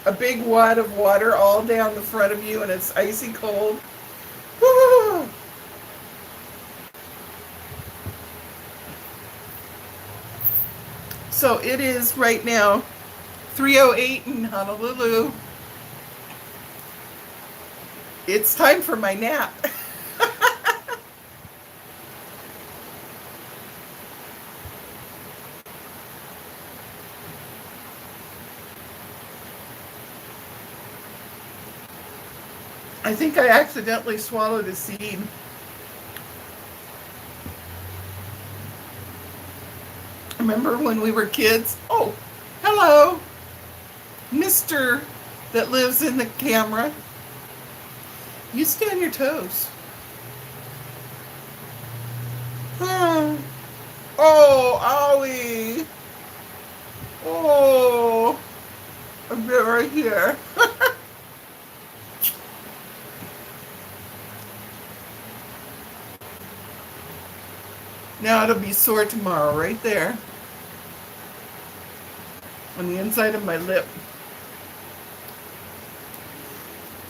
a big wad of water all down the front of you and it's icy cold? Woo! So it is right now 3:08 in Honolulu. It's time for my nap. I think I accidentally swallowed a seed. Remember when we were kids? Oh, hello, Mr. that lives in the camera. You stay on your toes. Oh, owie. Oh, a bit right here. Now it'll be sore tomorrow, right there. On the inside of my lip.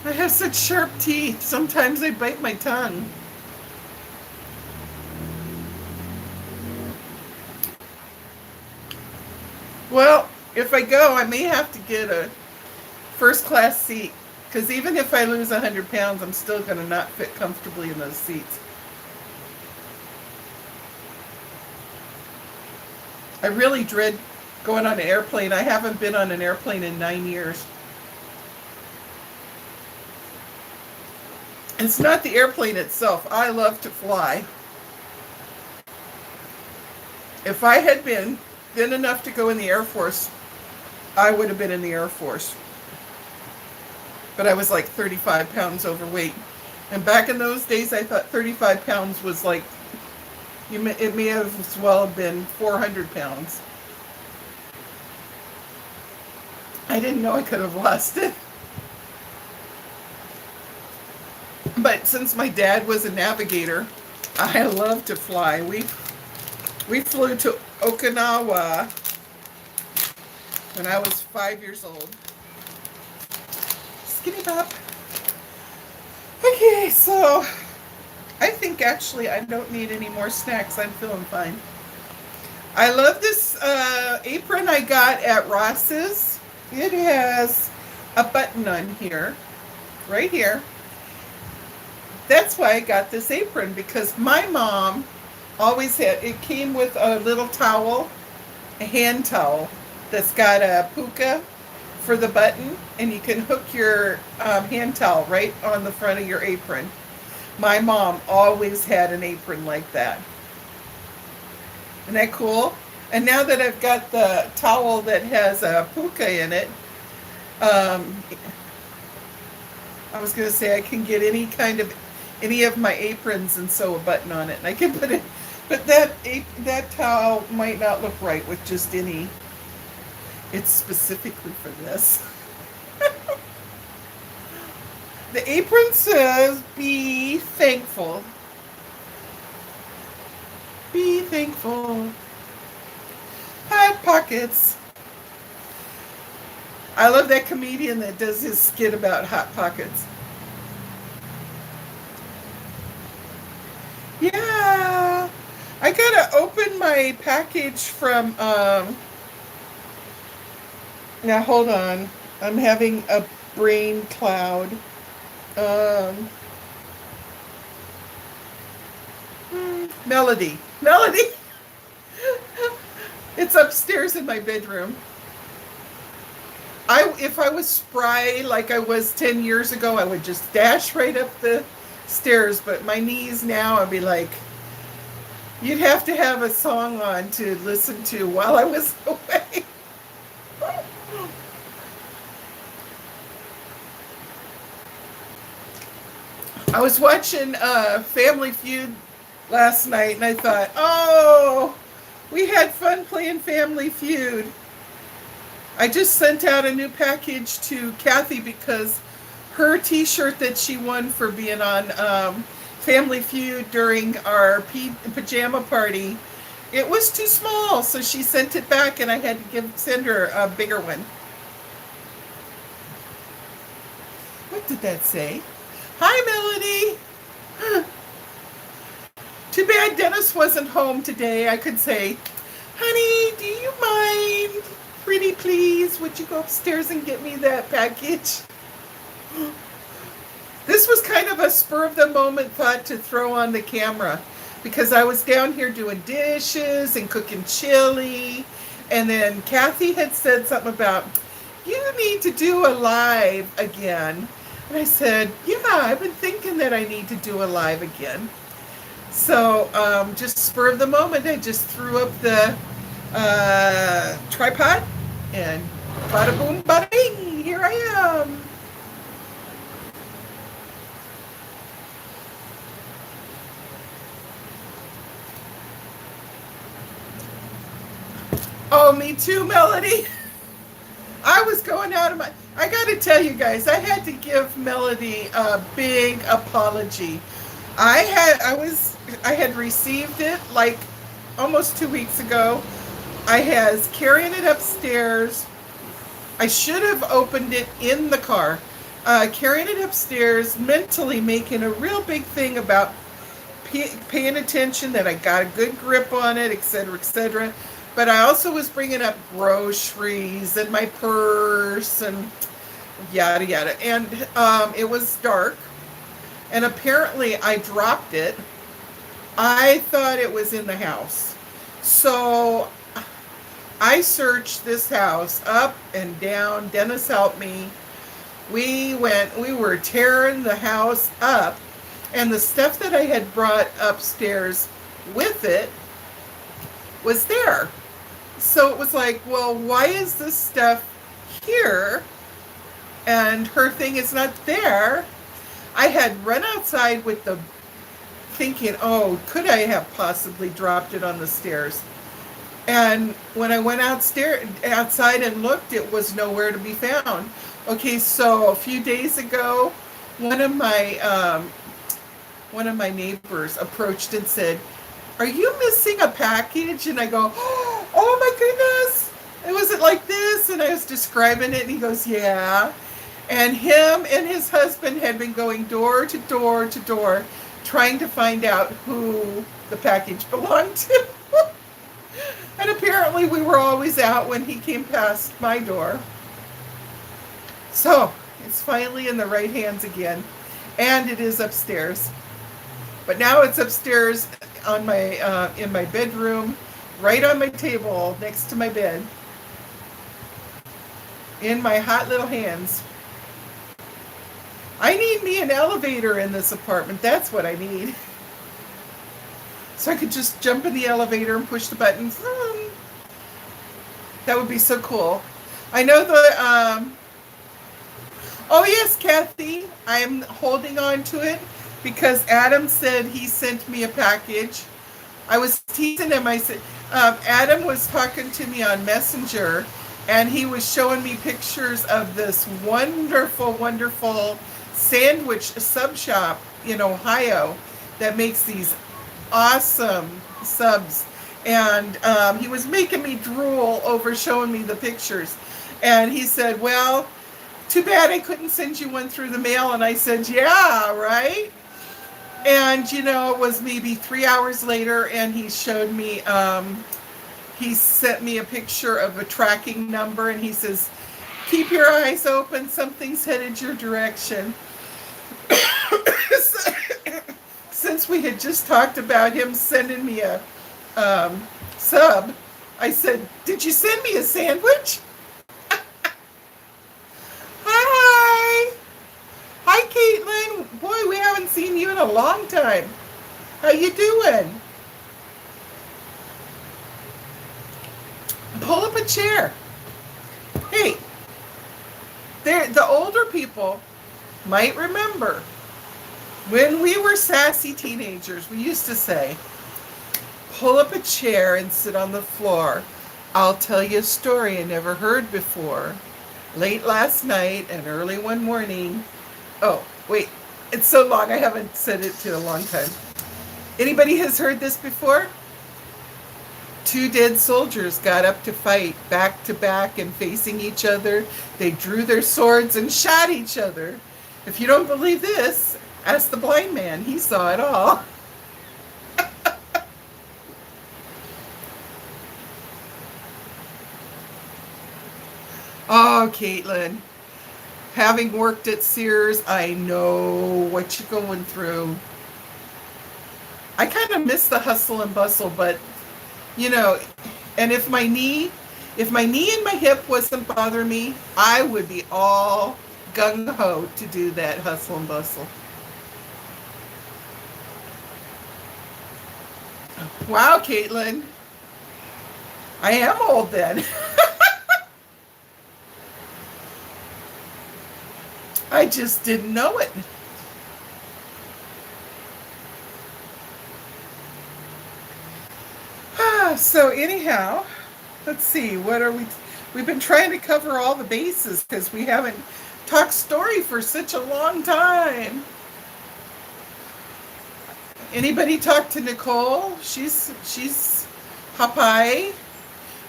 I have such sharp teeth. Sometimes I bite my tongue. Well, if I go, I may have to get a first class seat. Because even if I lose 100 pounds, I'm still going to not fit comfortably in those seats. I really dread going on an airplane. I haven't been on an airplane in 9 years. It's not the airplane itself. I love to fly. If I had been thin enough to go in the Air Force, I would have been in the Air Force. But I was like 35 pounds overweight. And back in those days, I thought 35 pounds was like, it may have as well have been 400 pounds. I didn't know I could have lost it. But since my dad was a navigator, I love to fly. We flew to Okinawa when I was 5 years old. Skinny pop. Okay, so I think actually I don't need any more snacks. I'm feeling fine. I love this apron I got at Ross's. It has a button on here, right here. That's why I got this apron, because my mom always had, it came with a little towel, a hand towel that's got a puka for the button, and you can hook your hand towel right on the front of your apron. My mom always had an apron like that. Isn't that cool? And now that I've got the towel that has a puka in it, um, I was going to say I can get any of my aprons and sew a button on it, and I can put it. But that towel might not look right with just any. It's specifically for this. The apron says, "Be thankful. Be thankful." Hot pockets. I love that comedian that does his skit about hot pockets. Yeah. I gotta open my package from, now hold on. I'm having a brain cloud. Um, Melody. Melody! It's upstairs in my bedroom. If I was spry like I was 10 years ago, I would just dash right up the stairs. But my knees now, I'd be like, you'd have to have a song on to listen to while I was away. I was watching Family Feud last night, and I thought, oh, we had fun playing Family Feud. I just sent out a new package to Kathy because her t-shirt that she won for being on Family Feud during our pajama party, it was too small, so she sent it back, and I had to send her a bigger one. What did that say? Hi, Melody. Too bad Dennis wasn't home today. I could say, honey, do you mind? Pretty please, would you go upstairs and get me that package? This was kind of a spur of the moment thought to throw on the camera, because I was down here doing dishes and cooking chili, and then Kathy had said something about, you need to do a live again. And I said, yeah, I've been thinking that I need to do a live again. So just spur of the moment, I just threw up the tripod, and bada boom, bada bing, here I am. Oh, me too, Melody. I was going out of my... I got to tell you guys, I had to give Melody a big apology. I had received it like almost 2 weeks ago. I was carrying it upstairs. I should have opened it in the car. Carrying it upstairs, mentally making a real big thing about paying attention that I got a good grip on it, etc., etc. But I also was bringing up groceries and my purse and yada yada. And it was dark. And apparently I dropped it. I thought it was in the house. So I searched this house up and down. Dennis helped me. We were tearing the house up. And the stuff that I had brought upstairs with it was there. So it was like, well, why is this stuff here? And her thing is not there. I had run outside with the thinking, oh, could I have possibly dropped it on the stairs? And when I went outside and looked, it was nowhere to be found. Okay, so a few days ago, one of my neighbors approached and said, are you missing a package? And I go, oh my goodness, it wasn't like this. And I was describing it, and he goes, yeah. And him and his husband had been going door to door to door, trying to find out who the package belonged to. And apparently we were always out when he came past my door. So it's finally in the right hands again. and it is upstairs. But now it's upstairs on my in my bedroom, right on my table next to my bed, in my hot little hands. I need me an elevator in this apartment. That's what I need. So I could just jump in the elevator and push the buttons. That would be so cool. I know oh yes, Kathy, I'm holding on to it because Adam said he sent me a package. I was teasing him. I said, Adam was talking to me on Messenger, and he was showing me pictures of this wonderful, wonderful sandwich sub shop in Ohio that makes these awesome subs. And he was making me drool over showing me the pictures. And he said, well, too bad I couldn't send you one through the mail. And I said, yeah, right? And, it was maybe 3 hours later, and he showed me, he sent me a picture of a tracking number, and he says, keep your eyes open, something's headed your direction. Since we had just talked about him sending me a sub, I said, did you send me a sandwich? Hi. Hi, Caitlin. Boy, we haven't seen you in a long time. How you doing? Pull up a chair. Hey, the older people might remember when we were sassy teenagers, we used to say, pull up a chair and sit on the floor. I'll tell you a story I never heard before. Late last night and early one morning. Oh, wait, it's so long I haven't said it in a long time. Anybody has heard this before? 2 dead soldiers got up to fight back to back and facing each other. They drew their swords and shot each other. If you don't believe this, ask the blind man. He saw it all. Oh, Caitlin, having worked at Sears, I know what you're going through. I kind of miss the hustle and bustle, but, and if my knee and my hip wasn't bothering me, I would be all gung-ho to do that hustle and bustle. Wow, Caitlin. I am old then. I just didn't know it. So anyhow, let's see, we've been trying to cover all the bases because we haven't talked story for such a long time. Anybody talk to Nicole? She's Popeye.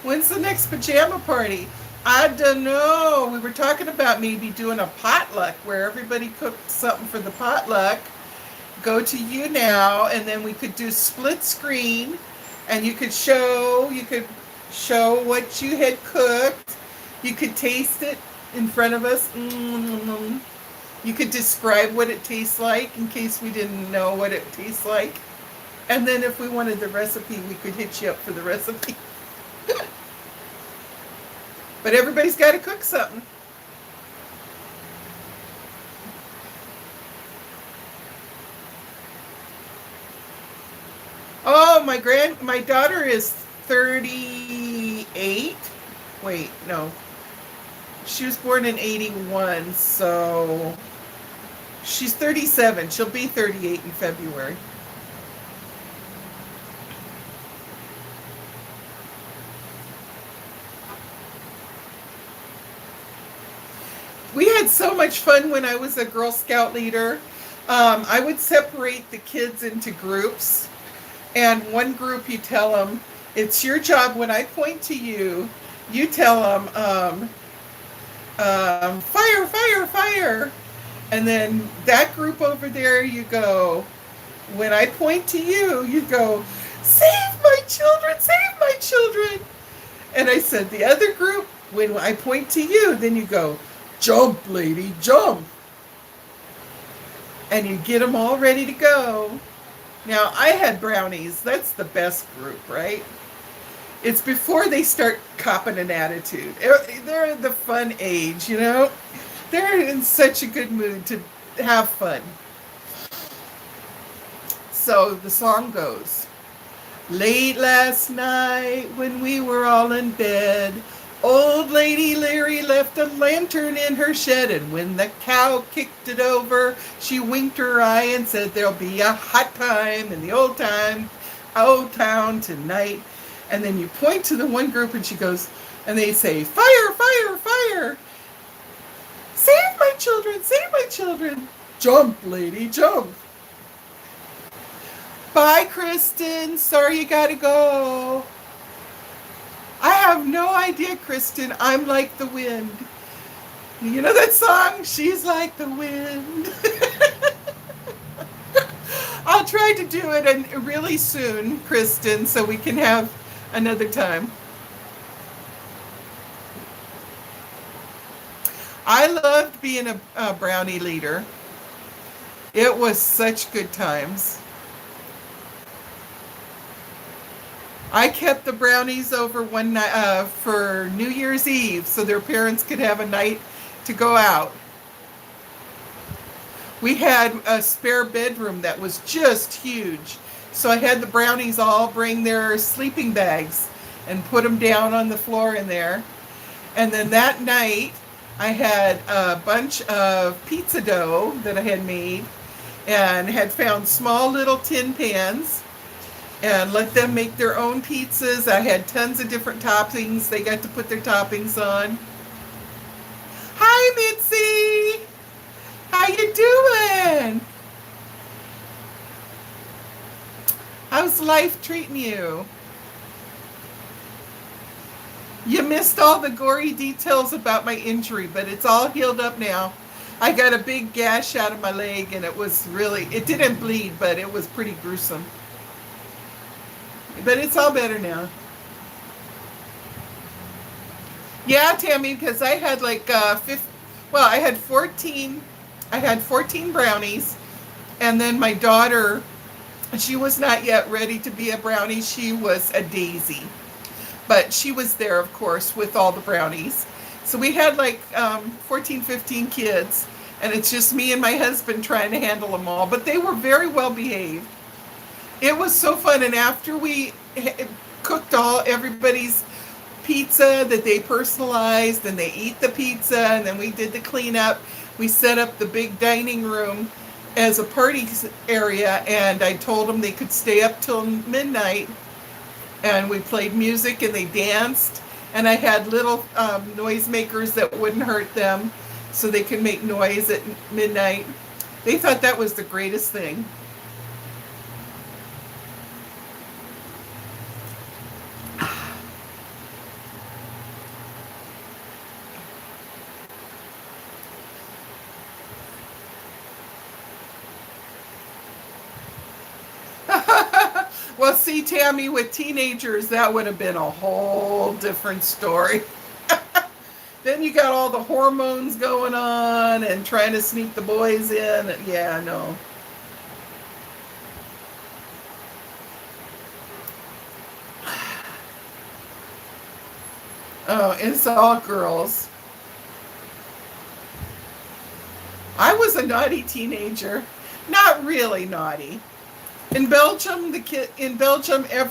When's the next pajama party? I don't know. We were talking about maybe doing a potluck where everybody cooked something for the potluck. Go to you now, and then we could do split screen, and you could show what you had cooked. You could taste it in front of us. You could describe what it tastes like in case we didn't know what it tastes like. And then if we wanted the recipe, we could hit you up for the recipe. But everybody's got to cook something. Oh, my daughter is 38. Wait, no. She was born in 81, so she's 37. She'll be 38 in February. We had so much fun when I was a Girl Scout leader. I would separate the kids into groups. And one group, you tell them, it's your job when I point to you, you tell them, fire, fire, fire. And then that group over there, you go, when I point to you, you go, save my children, save my children. And I said, the other group, when I point to you, then you go, jump, lady, jump. and you get them all ready to go. Now, I had brownies. That's the best group, right? It's before they start copping an attitude. They're the fun age, you know? They're in such a good mood to have fun. So the song goes, late last night when we were all in bed, old lady Leary left a lantern in her shed, and when the cow kicked it over, she winked her eye and said there'll be a hot time in the old town tonight. And then you point to the one group and she goes, and they say, fire, fire, fire. Save my children, save my children. Jump, lady, jump. Bye, Kristen. Sorry you gotta go. I have no idea, Kristen. I'm like the wind. You know that song? She's like the wind. I'll try to do it really soon, Kristen, so we can have another time. I loved being a brownie leader. It was such good times. I kept the brownies over one night for New Year's Eve so their parents could have a night to go out. We had a spare bedroom that was just huge. So I had the brownies all bring their sleeping bags and put them down on the floor in there. And then that night I had a bunch of pizza dough that I had made and had found small little tin pans and let them make their own pizzas. I had tons of different toppings. They got to put their toppings on. Hi, Mitzi. How you doing? How's life treating you? You missed all the gory details about my injury, but it's all healed up now. I got a big gash out of my leg, and it didn't bleed, but it was pretty gruesome. But it's all better now. Yeah, Tammy, because I had I had 14 brownies, and then my daughter, she was not yet ready to be a brownie. She was a daisy. But she was there, of course, with all the brownies. So we had 14, 15 kids, and it's just me and my husband trying to handle them all. But they were very well behaved. It was so fun, and after we cooked everybody's pizza that they personalized, and they eat the pizza, and then we did the cleanup, we set up the big dining room as a party area, and I told them they could stay up till midnight, and we played music and they danced, and I had little noisemakers that wouldn't hurt them so they could make noise at midnight. They thought that was the greatest thing. Well, see, Tammy, with teenagers, that would have been a whole different story. Then you got all the hormones going on and trying to sneak the boys in. Yeah, no. Oh, it's all girls. I was a naughty teenager. Not really naughty. In Belgium, in Belgium, it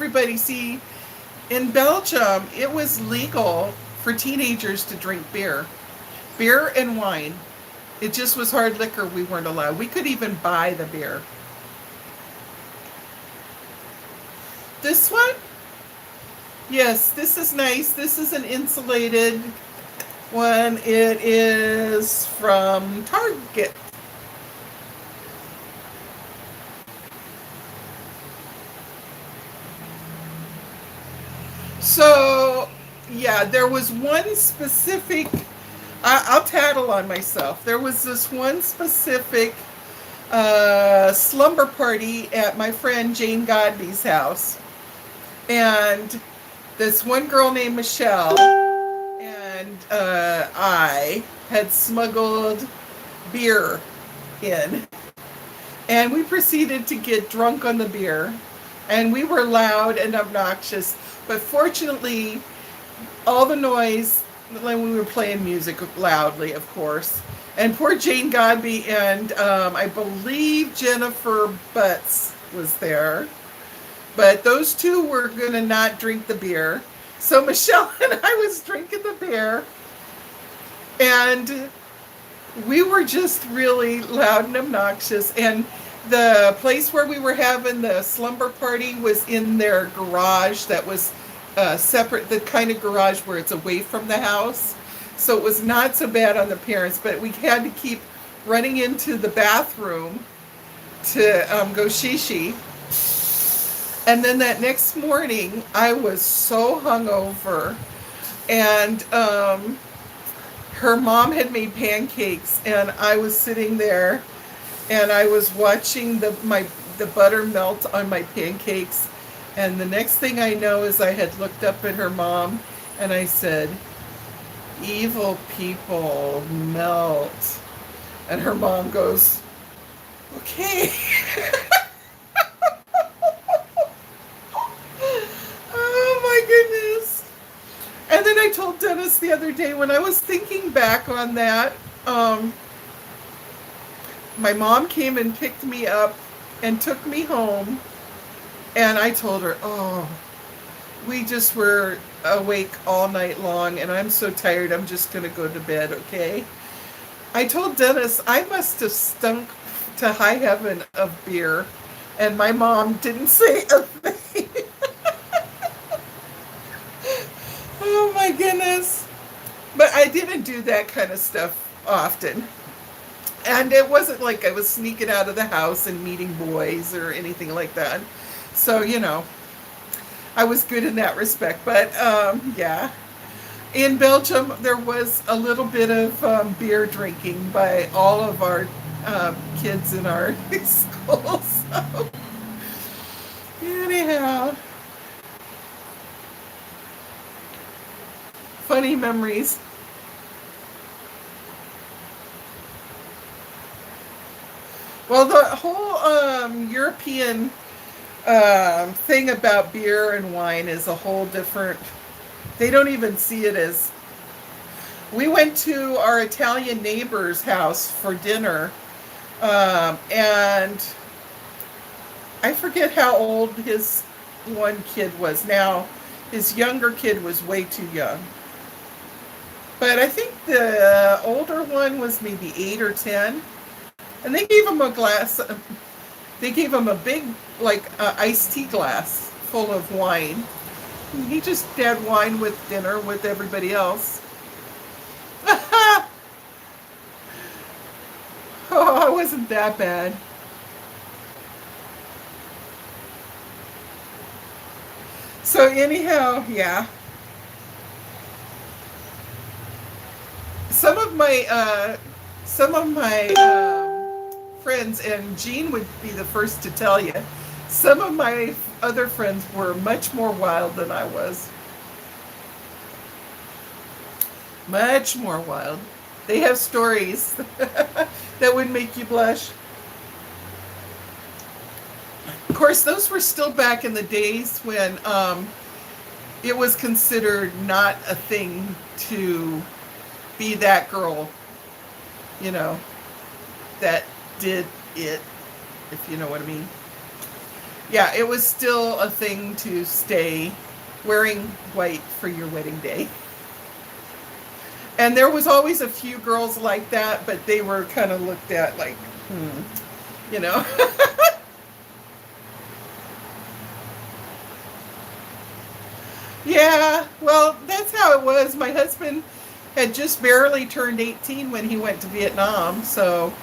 was legal for teenagers to drink beer. Beer and wine. It just was hard liquor we weren't allowed. We could even buy the beer. This one? Yes, this is nice. This is an insulated one. It is from Target. So, yeah, there was one specific, I'll tattle on myself. There was this one specific slumber party at my friend Jane Godby's house. And this one girl named Michelle and I had smuggled beer in. And we proceeded to get drunk on the beer. And we were loud and obnoxious. But fortunately, all the noise, when we were playing music loudly, of course. And poor Jane Godby and I believe Jennifer Butts was there. But those two were going to not drink the beer. So Michelle and I was drinking the beer. And we were just really loud and obnoxious. And the place where we were having the slumber party was in their garage that was separate, the kind of garage where it's away from the house. So it was not so bad on the parents, but we had to keep running into the bathroom to go shishi. And then that next morning, I was so hungover, and her mom had made pancakes, and I was sitting there, and I was watching the butter melt on my pancakes, and the next thing I know is I had looked up at her mom, and I said, "Evil people melt." And her mom goes, "Okay." Oh my goodness. And then I told Dennis the other day, when I was thinking back on that, my mom came and picked me up and took me home, and I told her, "Oh, we just were awake all night long, and I'm so tired, I'm just going to go to bed, okay?" I told Dennis I must have stunk to high heaven of beer, and my mom didn't say a thing. Oh my goodness. But I didn't do that kind of stuff often. And it wasn't like I was sneaking out of the house and meeting boys or anything like that. So, I was good in that respect. But, yeah. In Belgium, there was a little bit of beer drinking by all of our kids in our school. So, anyhow. Funny memories. Well, the whole European thing about beer and wine is a whole different. They don't even see it as. We went to our Italian neighbor's house for dinner, and I forget how old his one kid was. Now, his younger kid was way too young. But I think the older one was maybe 8 or 10. And they gave him a glass, they gave him a big, iced tea glass full of wine. And he just had wine with dinner with everybody else. Oh, it wasn't that bad. So anyhow, yeah. Some of my friends, and Jean would be the first to tell you, some of my other friends were much more wild than I was. Much more wild. They have stories that would make you blush. Of course, those were still back in the days when it was considered not a thing to be that girl, that did it, if you know what I mean. Yeah, it was still a thing to stay wearing white for your wedding day. And there was always a few girls like that, but they were kind of looked at like, you know. Yeah, well, that's how it was. My husband had just barely turned 18 when he went to Vietnam, so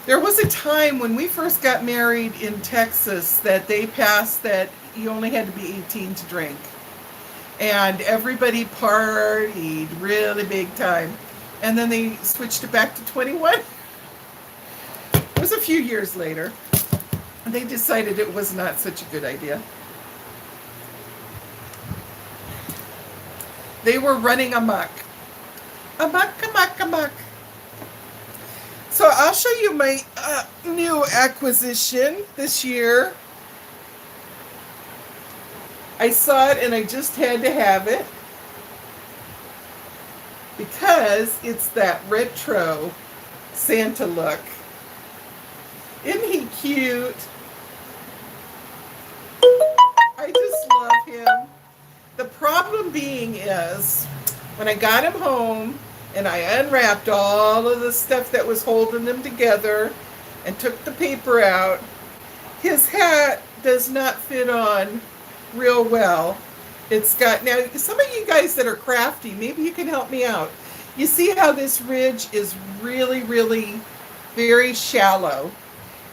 there was a time when we first got married in Texas that they passed that you only had to be 18 to drink. And everybody partied really big time. And then they switched it back to 21. It was a few years later. They decided it was not such a good idea. They were running amok. Amok, amok, amok. So So I'll show you my new acquisition this year. I saw it and I just had to have it because it's that retro Santa look. Isn't he cute? I just love him. The problem being is when I got him home and I unwrapped all of the stuff that was holding them together and took the paper out, his hat does not fit on real well. It's got, now some of you guys that are crafty, maybe you can help me out. You see how this ridge is really, really very shallow,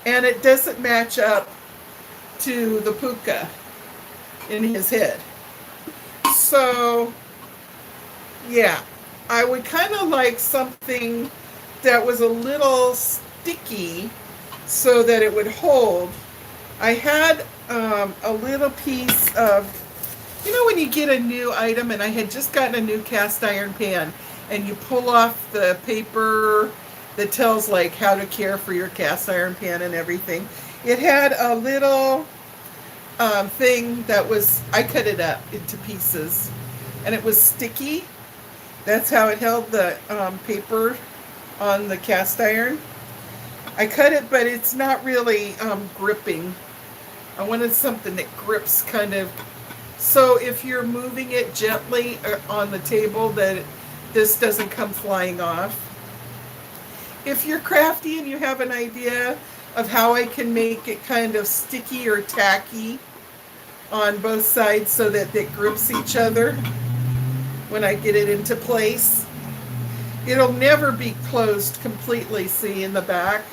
and it doesn't match up to the puka in his head. So yeah, I would kind of like something that was a little sticky so that it would hold. I had a little piece of, you know, when you get a new item, and I had just gotten a new cast iron pan, and you pull off the paper that tells like how to care for your cast iron pan and everything. It had a little thing that was, I cut it up into pieces, and it was sticky. That's how it held the paper on the cast iron. I cut it, but it's not really gripping. I wanted something that grips kind of, so if you're moving it gently on the table, that this doesn't come flying off. If you're crafty and you have an idea of how I can make it kind of sticky or tacky on both sides so that it grips each other when I get it into place, it'll never be closed completely, see, in the back.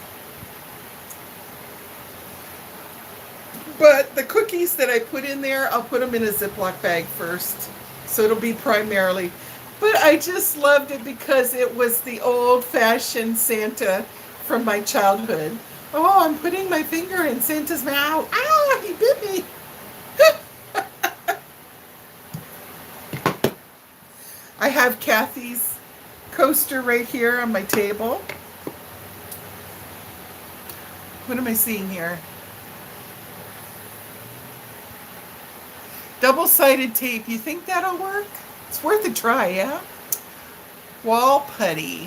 But the cookies that I put in there, I'll put them in a Ziploc bag first. So it'll be primarily. But I just loved it because it was the old-fashioned Santa from my childhood. Oh, I'm putting my finger in Santa's mouth. Ah, he bit me. I have Kathy's coaster right here on my table. What am I seeing here? Double-sided tape. You think that'll work? It's worth a try, yeah? Wall putty.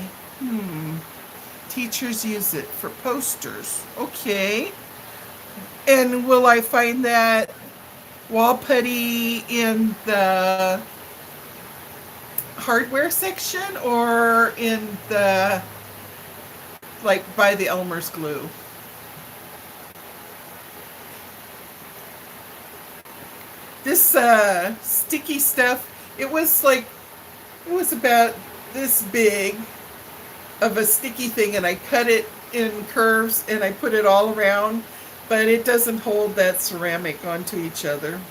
Teachers use it for posters. Okay. And will I find that wall putty in the hardware section or in the, like, by the Elmer's glue? This sticky stuff, it was about this big of a sticky thing, and I cut it in curves and I put it all around, but it doesn't hold that ceramic onto each other.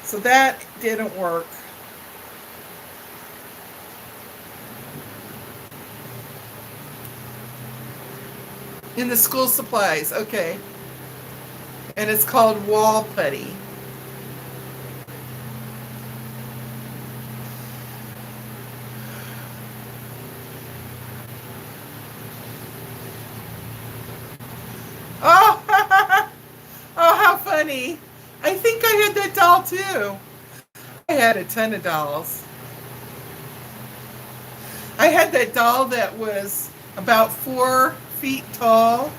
So that didn't work. In the school supplies, okay. And it's called wall putty. Oh, oh, how funny. I think I had that doll too. I had a ton of dolls. I had that doll that was about 4 feet tall,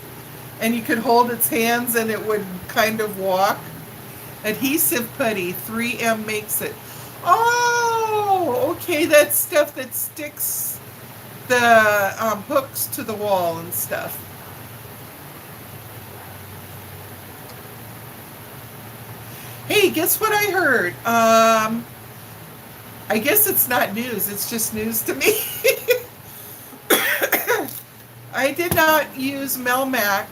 and you could hold its hands and it would kind of walk. Adhesive putty, 3M makes it. Oh, okay, that's stuff that sticks the hooks to the wall and stuff. Hey, guess what I heard? I guess it's not news, it's just news to me. I did not use melamine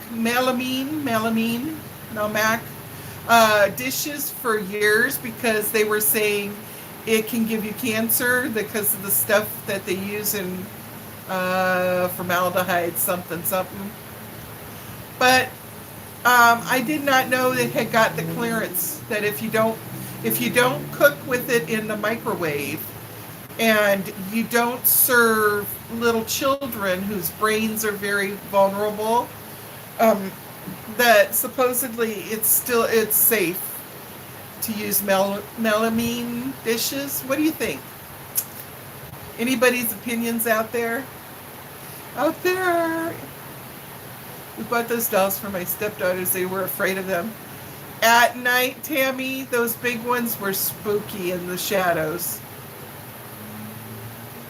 dishes for years because they were saying it can give you cancer because of the stuff that they use in formaldehyde something. But I did not know that it had got the clearance that if you don't cook with it in the microwave, And you don't serve little children whose brains are very vulnerable. Um, that supposedly it's safe to use melamine dishes. What do you think? Anybody's opinions out there? Out there. We bought those dolls for my stepdaughters. They were afraid of them. At night, Tammy, those big ones were spooky in the shadows.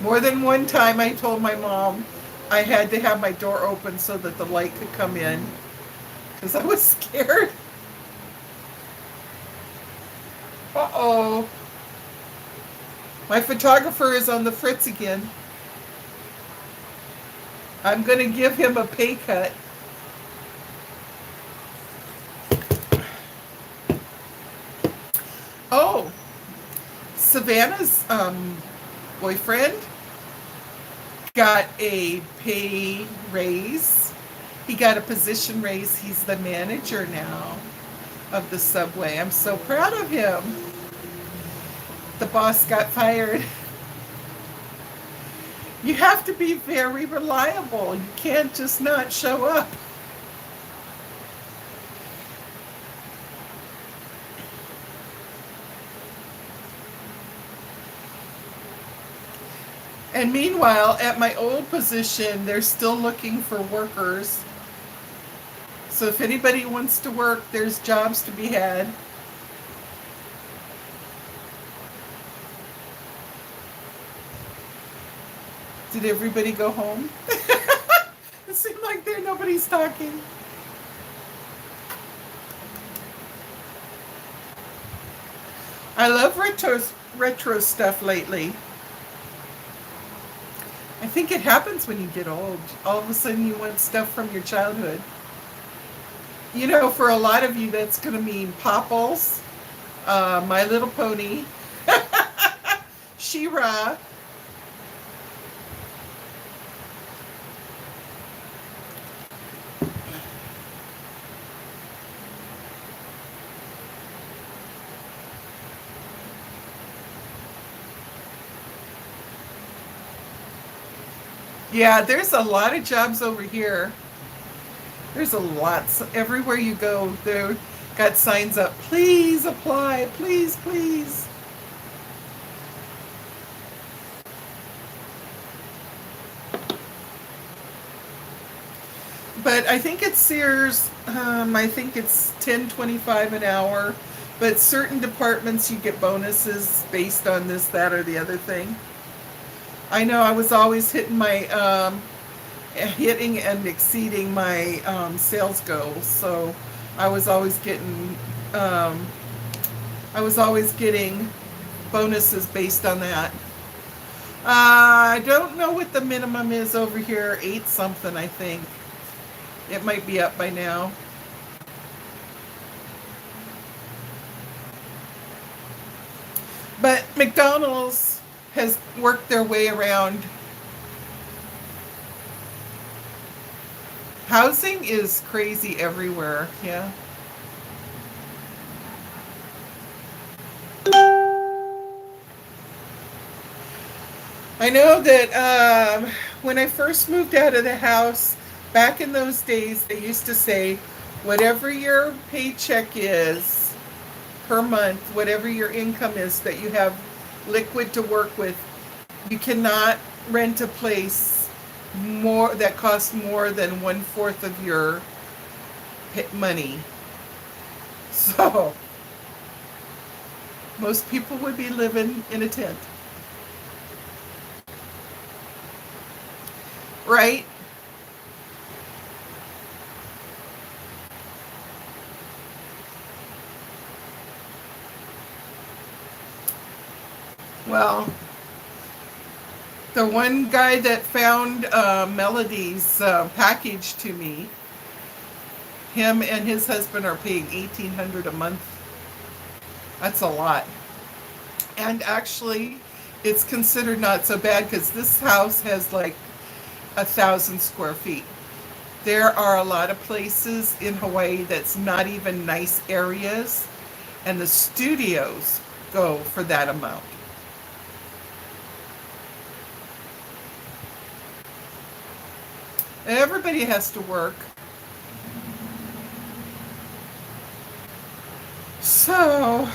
More than one time I told my mom I had to have my door open so that the light could come in because I was scared. Uh-oh. My photographer is on the fritz again. I'm going to give him a pay cut. Oh, Savannah's boyfriend got a pay raise. He got a position raise. He's the manager now of the subway. I'm so proud of him. The boss got fired. You have to be very reliable. You can't just not show up. And meanwhile, at my old position, they're still looking for workers. So if anybody wants to work, there's jobs to be had. Did everybody go home? It seemed like nobody's talking. I love retro stuff lately. I think it happens when you get old. All of a sudden you want stuff from your childhood. You know, for a lot of you, that's going to mean Popples, My Little Pony, She-Ra. Yeah, there's a lot of jobs over here. There's a lot. Everywhere you go, they've got signs up. Please apply. Please, please. But I think it's Sears. I think it's $10.25 an hour. But certain departments, you get bonuses based on this, that, or the other thing. I know I was always hitting and exceeding my sales goals. So I was always getting bonuses based on that. I don't know what the minimum is over here. 8 something, I think. It might be up by now. But McDonald's has worked their way around. Housing is crazy everywhere, yeah. I know that when I first moved out of the house, back in those days, they used to say, whatever your paycheck is per month, whatever your income is that you have liquid to work with, you cannot rent a place more that costs more than 1/4 of your money. So most people would be living in a tent, right? Well, the one guy that found Melody's package to me, him and his husband are paying $1,800 a month. That's a lot. And actually, it's considered not so bad because this house has like 1,000 square feet. There are a lot of places in Hawaii that's not even nice areas, and the studios go for that amount. Everybody has to work. So,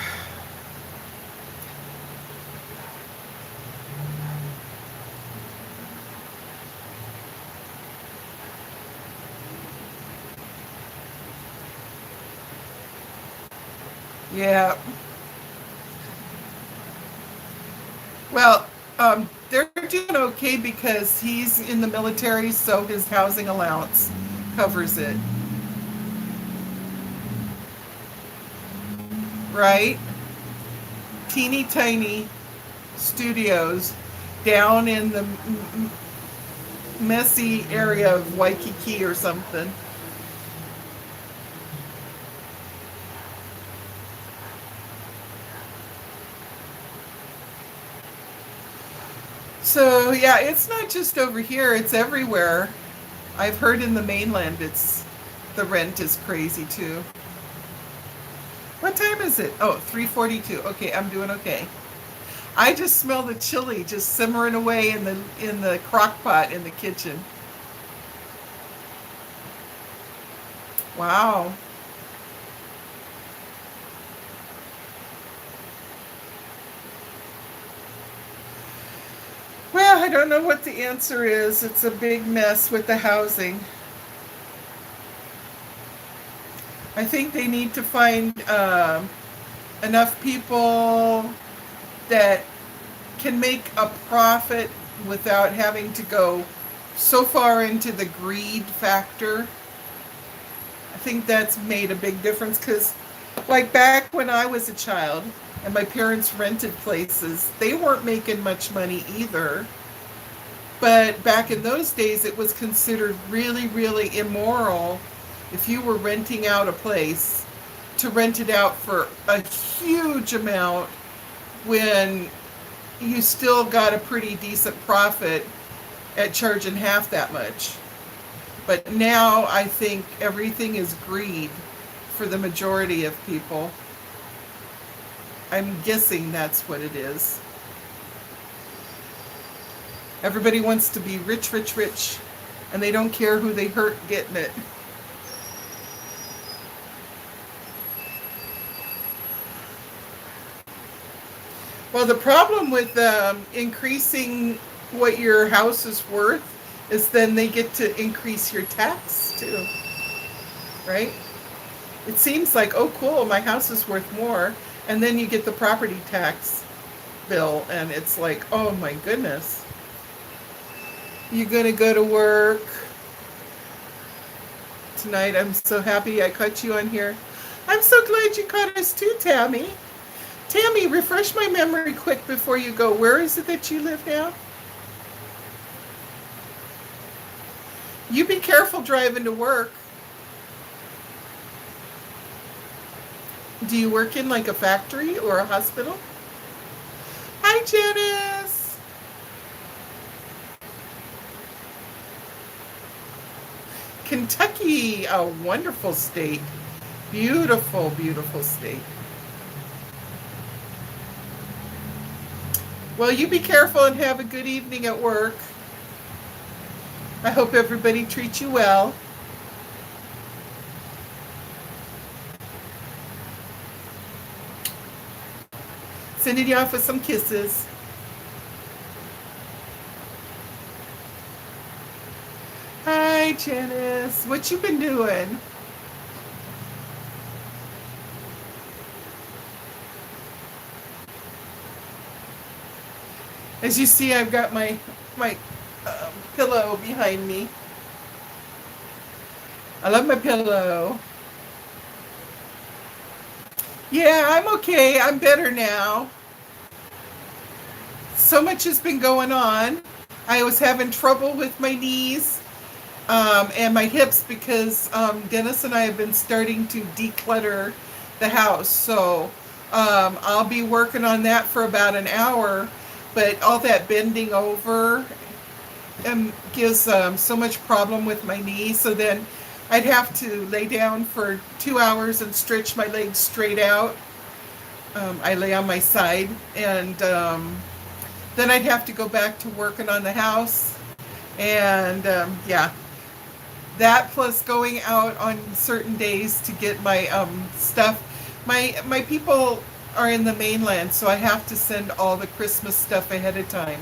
yeah. Well, they're doing okay because he's in the military, so his housing allowance covers it. Right? Teeny tiny studios down in the messy area of Waikiki or something. So yeah, it's not just over here, it's everywhere. I've heard in the mainland it's the rent is crazy too. What time is it? Oh, 3:42. Okay, I'm doing okay. I just smell the chili just simmering away in the crock pot in the kitchen. Wow. Well, I don't know what the answer is. It's a big mess with the housing. I think they need to find enough people that can make a profit without having to go so far into the greed factor. I think that's made a big difference because, like, back when I was a child and my parents rented places, they weren't making much money either. But back in those days, it was considered really, really immoral if you were renting out a place to rent it out for a huge amount when you still got a pretty decent profit at charging half that much. But now I think everything is greed for the majority of people. I'm guessing that's what it is. Everybody wants to be rich, rich, rich, and they don't care who they hurt getting it. Well, the problem with increasing what your house is worth is then they get to increase your tax too, right? It seems like, oh, cool, my house is worth more. And then you get the property tax bill, and it's like, oh my goodness. You gonna go to work tonight? I'm so happy I caught you on here. I'm so glad you caught us too, Tammy. Tammy, refresh my memory quick before you go. Where is it that you live now? You be careful driving to work. Do you work in like a factory or a hospital? Hi, Janice. Kentucky, a wonderful state. Beautiful, beautiful state. Well, you be careful and have a good evening at work. I hope everybody treats you well. Sending you off with some kisses. Hi, Janice. What you been doing? As you see, I've got my pillow behind me. I love my pillow. Yeah, I'm okay. I'm better now. So much has been going on. I was having trouble with my knees and my hips because Dennis and I have been starting to declutter the house. So I'll be working on that for about an hour. But all that bending over gives so much problem with my knee. So then I'd have to lay down for 2 hours and stretch my legs straight out. I lay on my side, and then I'd have to go back to working on the house. And yeah, That plus going out on certain days to get my stuff. My people are in the mainland, so I have to send all the Christmas stuff ahead of time.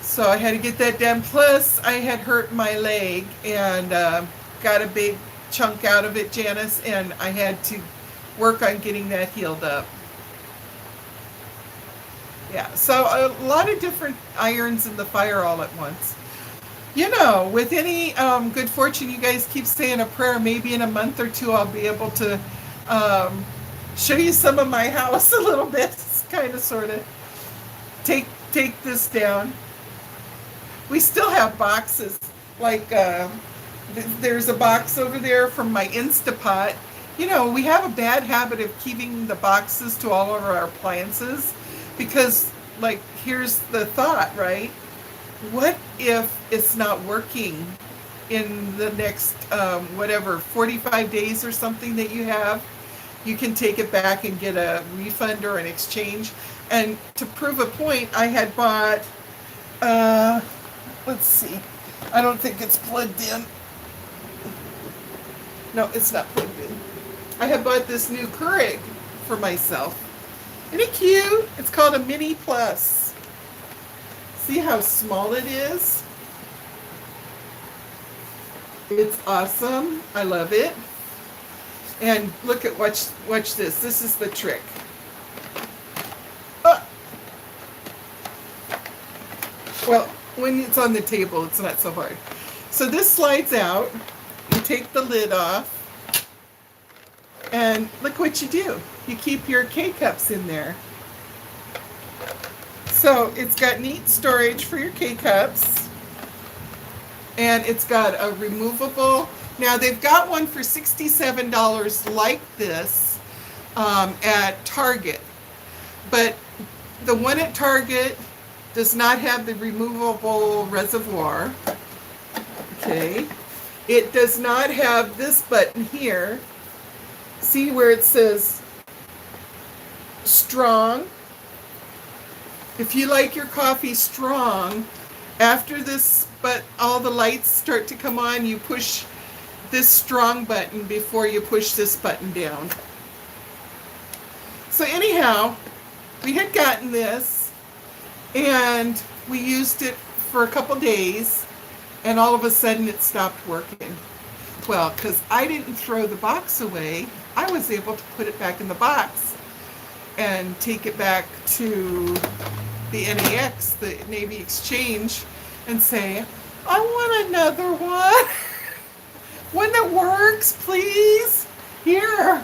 So I had to get that done. Plus, I had hurt my leg and got a big chunk out of it, Janice, and I had to work on getting that healed up. Yeah, so a lot of different irons in the fire all at once. You know, with any good fortune, you guys keep saying a prayer. Maybe in a month or two, I'll be able to show you some of my house a little bit, kind of, sort of. Take this down. We still have boxes. Like there's a box over there from my Instapot. You know, we have a bad habit of keeping the boxes to all of our appliances because, like, here's the thought, right? What if it's not working in the next, 45 days or something that you have? You can take it back and get a refund or an exchange. And to prove a point, I had bought, let's see, I don't think it's plugged in. No, it's not plugged in. I had bought this new Keurig for myself. Isn't it cute? It's called a Mini Plus. See how small it is? It's awesome. I love it. And look at, watch this. This is the trick. Well, when it's on the table, it's not so hard. So this slides out. You take the lid off. And look what you do. You keep your K-cups in there. So it's got neat storage for your K-cups. And it's got a removable. Now they've got one for $67 like this at Target. But the one at Target does not have the removable reservoir. Okay. It does not have this button here. See where it says strong? If you like your coffee strong, after this, but all the lights start to come on, you push this strong button before you push this button down. So anyhow, we had gotten this and we used it for a couple days and all of a sudden it stopped working. Well, because I didn't throw the box away, I was able to put it back in the box and take it back to the NEX, the Navy Exchange, and say, I want another one. One that works, please. Here.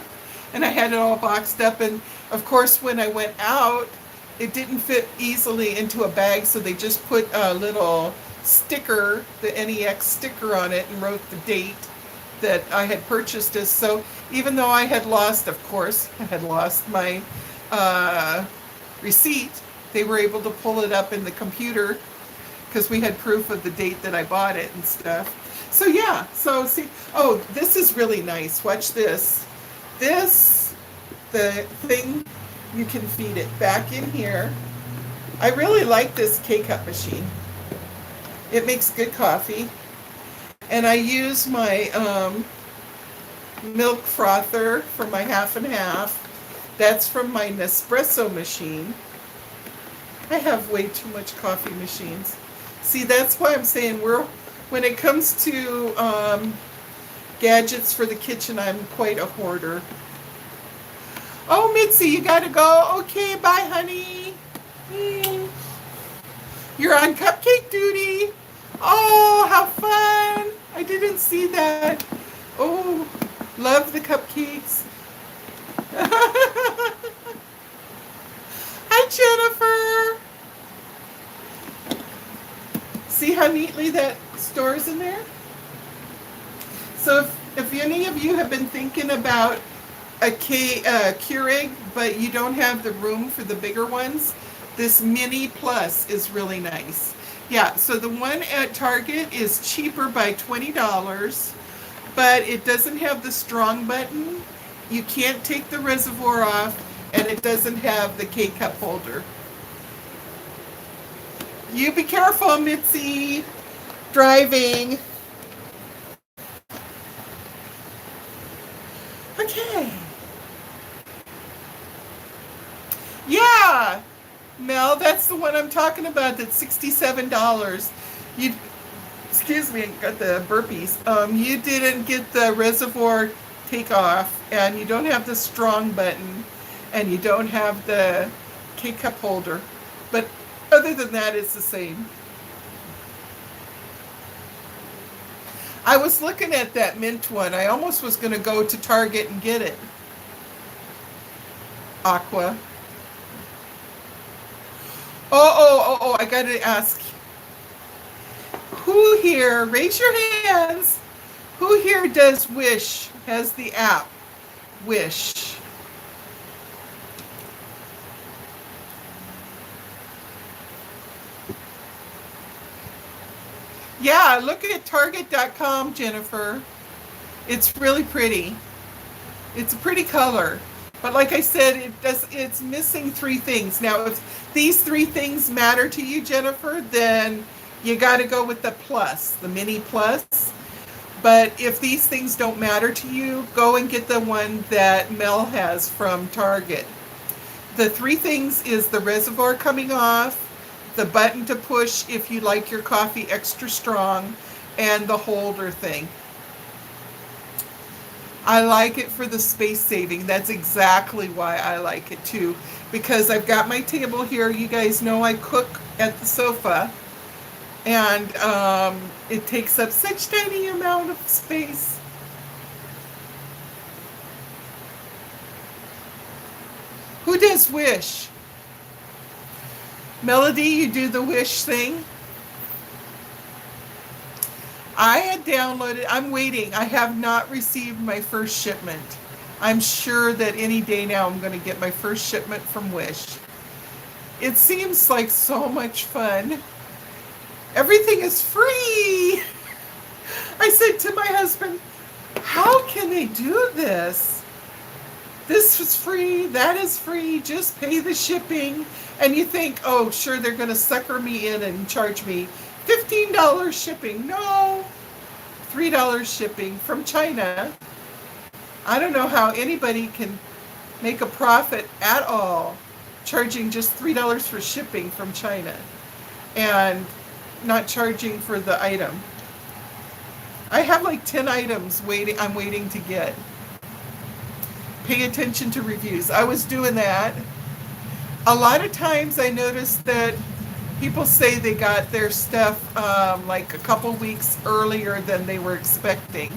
And I had it all boxed up. And of course, when I went out, it didn't fit easily into a bag. So they just put a little sticker, the NEX sticker on it, and wrote the date that I had purchased this. So even though I had lost, of course, I had lost my receipt, they were able to pull it up in the computer because we had proof of the date that I bought it and stuff. So yeah, so see, oh, this is really nice. Watch this. This, the thing, you can feed it back in here. I really like this K-Cup machine. It makes good coffee. And I use my milk frother for my half and half. That's from my Nespresso machine. I have way too much coffee machines. See, that's why I'm saying when it comes to gadgets for the kitchen, I'm quite a hoarder. Oh, Mitzi, you gotta go. Okay, bye, honey. You're on cupcake duty. Oh, how fun. I didn't see that. Oh, love the cupcakes. Hi, Jennifer. See how neatly that stores in there? So if any of you have been thinking about a Keurig, but you don't have the room for the bigger ones, this Mini Plus is really nice. Yeah, so the one at Target is cheaper by $20, but it doesn't have the strong button. You can't take the reservoir off, and it doesn't have the K-cup holder. You be careful, Mitzi. Driving. Okay. Yeah, Mel, that's the one I'm talking about. That's $67. You, excuse me, I got the burpees. You didn't get the reservoir takeoff, and you don't have the strong button, and you don't have the K-cup holder. But other than that, it's the same. I was looking at that mint one. I almost was going to go to Target and get it. Aqua. I got to ask. Who here, raise your hands. Who here does Wish, has the app? Wish. Yeah, look at Target.com, Jennifer. It's really pretty. It's a pretty color. But like I said, it's missing three things. Now, if these three things matter to you, Jennifer, then you got to go with the plus, the mini plus. But if these things don't matter to you, go and get the one that Mel has from Target. The three things is the reservoir coming off, the button to push if you like your coffee extra strong, and the holder thing. I like it for the space saving. That's exactly why I like it too. Because I've got my table here. You guys know I cook at the sofa. And it takes up such tiny amount of space. Who does Wish? Melody, you do the Wish thing? I had downloaded, I'm waiting. I have not received my first shipment. I'm sure that any day now I'm going to get my first shipment from Wish. It seems like so much fun. Everything is free. I said to my husband, how can they do this? This is free, that is free, just pay the shipping. And you think, oh, sure, they're going to sucker me in and charge me $15 shipping. No, $3 shipping from China. I don't know how anybody can make a profit at all charging just $3 for shipping from China and not charging for the item. I have like 10 items I'm waiting to get. Pay attention to reviews. I was doing that. A lot of times I noticed that people say they got their stuff like a couple weeks earlier than they were expecting.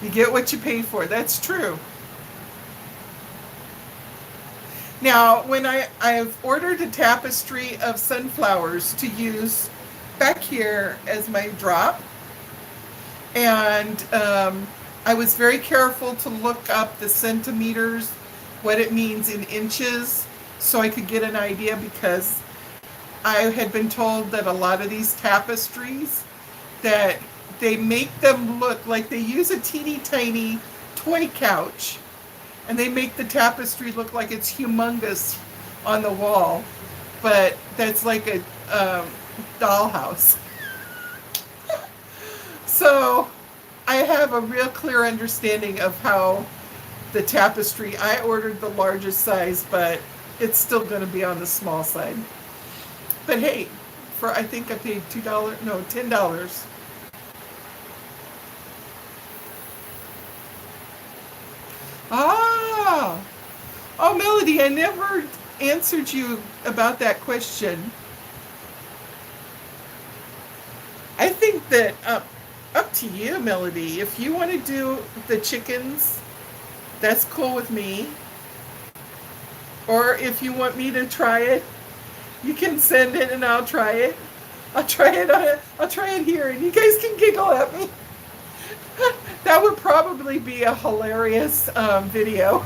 You get what you pay for. That's true. Now, when I've ordered a tapestry of sunflowers to use back here as my drop, and I was very careful to look up the centimeters, what it means in inches, so I could get an idea, because I had been told that a lot of these tapestries, that they make them look like they use a teeny tiny toy couch, and they make the tapestry look like it's humongous on the wall, but that's like a dollhouse. So I have a real clear understanding of how the tapestry, I ordered the largest size, but it's still going to be on the small side. But hey, I think I paid $10. Ah, oh, Melody, I never answered you about that question. I think that up to you, Melody. If you want to do the chickens, that's cool with me. Or if you want me to try it, you can send it and I'll try it. I'll try it here, and you guys can giggle at me. That would probably be a hilarious video.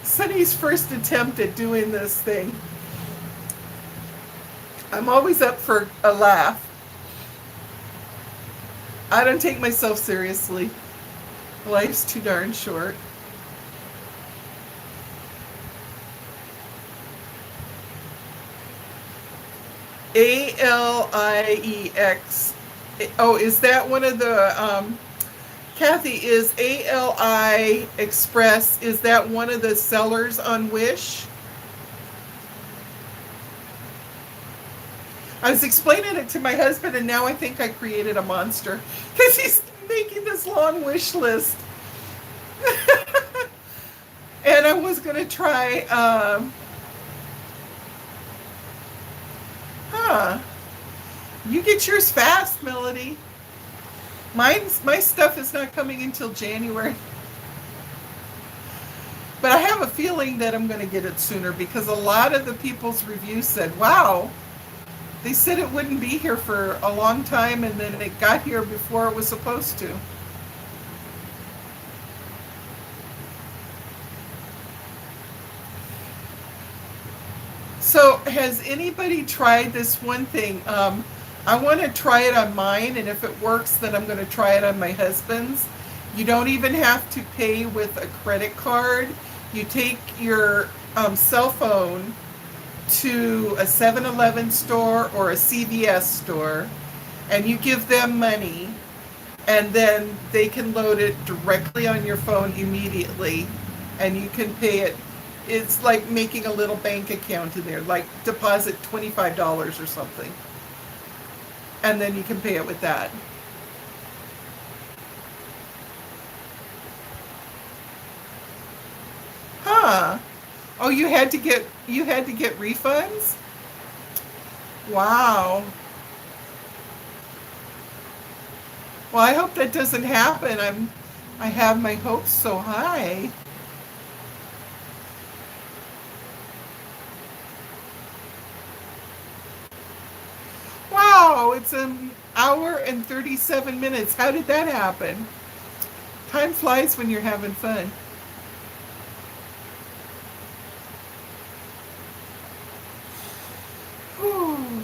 Sunny's first attempt at doing this thing. I'm always up for a laugh. I don't take myself seriously. Life's too darn short. ALIEX Oh, is that one of the Kathy, is ALI Express, is that one of the sellers on Wish? I was explaining it to my husband, and now I think I created a monster because he's making this long wish list. And I was going to try, huh, you get yours fast, Melody. My stuff is not coming until January. But I have a feeling that I'm going to get it sooner because a lot of the people's reviews said, wow, they said it wouldn't be here for a long time, and then it got here before it was supposed to. So has anybody tried this one thing? I want to try it on mine, and if it works, then I'm going to try it on my husband's. You don't even have to pay with a credit card. You take your cell phone to a 7-Eleven store or a CVS store, and you give them money, and then they can load it directly on your phone immediately, and you can pay it. It's like making a little bank account in there, like deposit $25 or something, and then you can pay it with that. Huh? Oh, you had to get refunds? Wow. Well, I hope that doesn't happen. I have my hopes so high. Wow, it's an hour and 37 minutes. How did that happen? Time flies when you're having fun. Whew.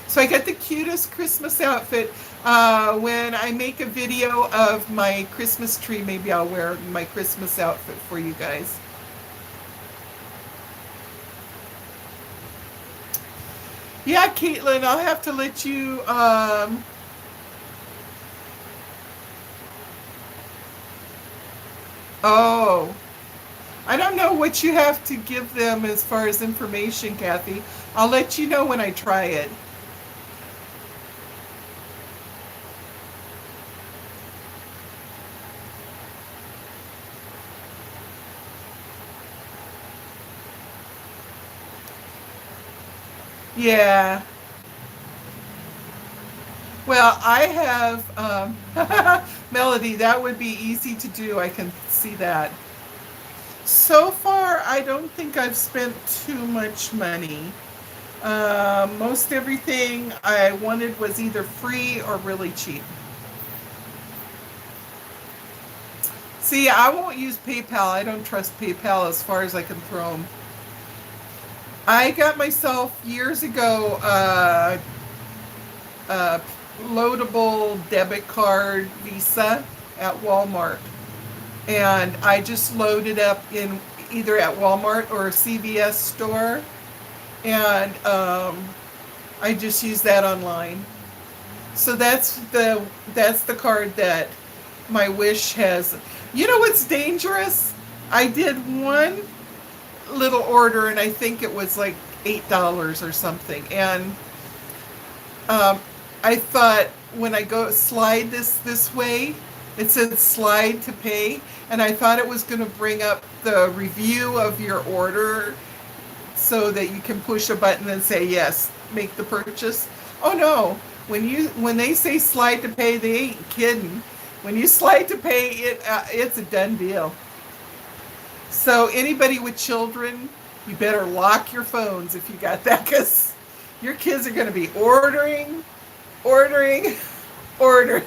So I got the cutest Christmas outfit. When I make a video of my Christmas tree, maybe I'll wear my Christmas outfit for you guys. Yeah, Caitlin, I'll have to let you. Oh, I don't know what you have to give them as far as information, Kathy. I'll let you know when I try it. Yeah. Well, I have Melody. That would be easy to do. I can see that. So far, I don't think I've spent too much money. Most everything I wanted was either free or really cheap. See, I won't use PayPal. I don't trust PayPal as far as I can throw them. I got myself years ago a loadable debit card Visa at Walmart, and I just loaded up in either at Walmart or a CVS store, and I just use that online. So that's the card that my Wish has. You know what's dangerous? I did one little order, and I think it was like $8 or something, and um, I thought when I go slide this way, it said slide to pay, and I thought it was going to bring up the review of your order so that you can push a button and say yes, make the purchase. Oh no, when they say slide to pay, they ain't kidding. When you slide to pay, it's a done deal. So anybody with children, you better lock your phones if you got that, because your kids are going to be ordering, ordering, ordering.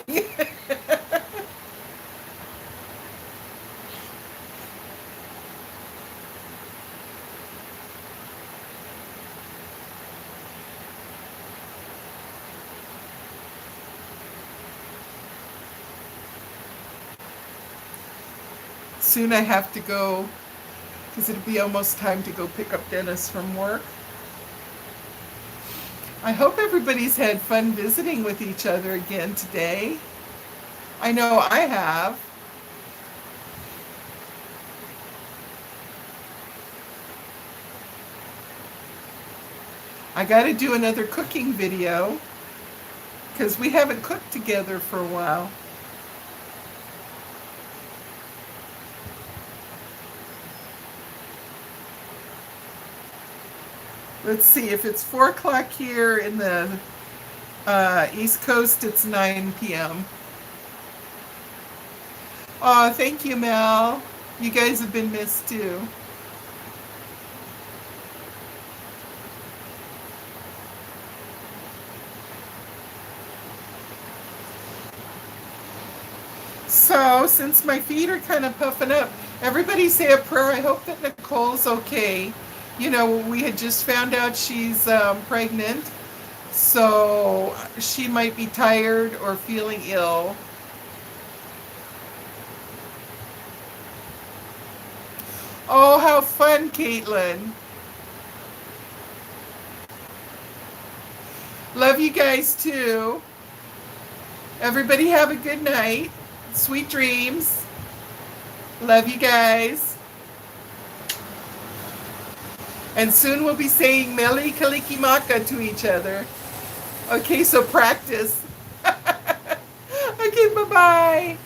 Soon I have to go because it'll be almost time to go pick up Dennis from work. I hope everybody's had fun visiting with each other again today. I know I have. I got to do another cooking video because we haven't cooked together for a while. Let's see, if it's 4 o'clock here in the East Coast, it's 9 p.m. Oh, thank you, Mel. You guys have been missed too. So, since my feet are kind of puffing up, everybody say a prayer. I hope that Nicole's okay. You know, we had just found out she's pregnant, so she might be tired or feeling ill. Oh, how fun, Caitlin. Love you guys too. Everybody have a good night. Sweet dreams. Love you guys. And soon we'll be saying Meli Kalikimaka to each other. Okay, so practice. Okay, bye-bye.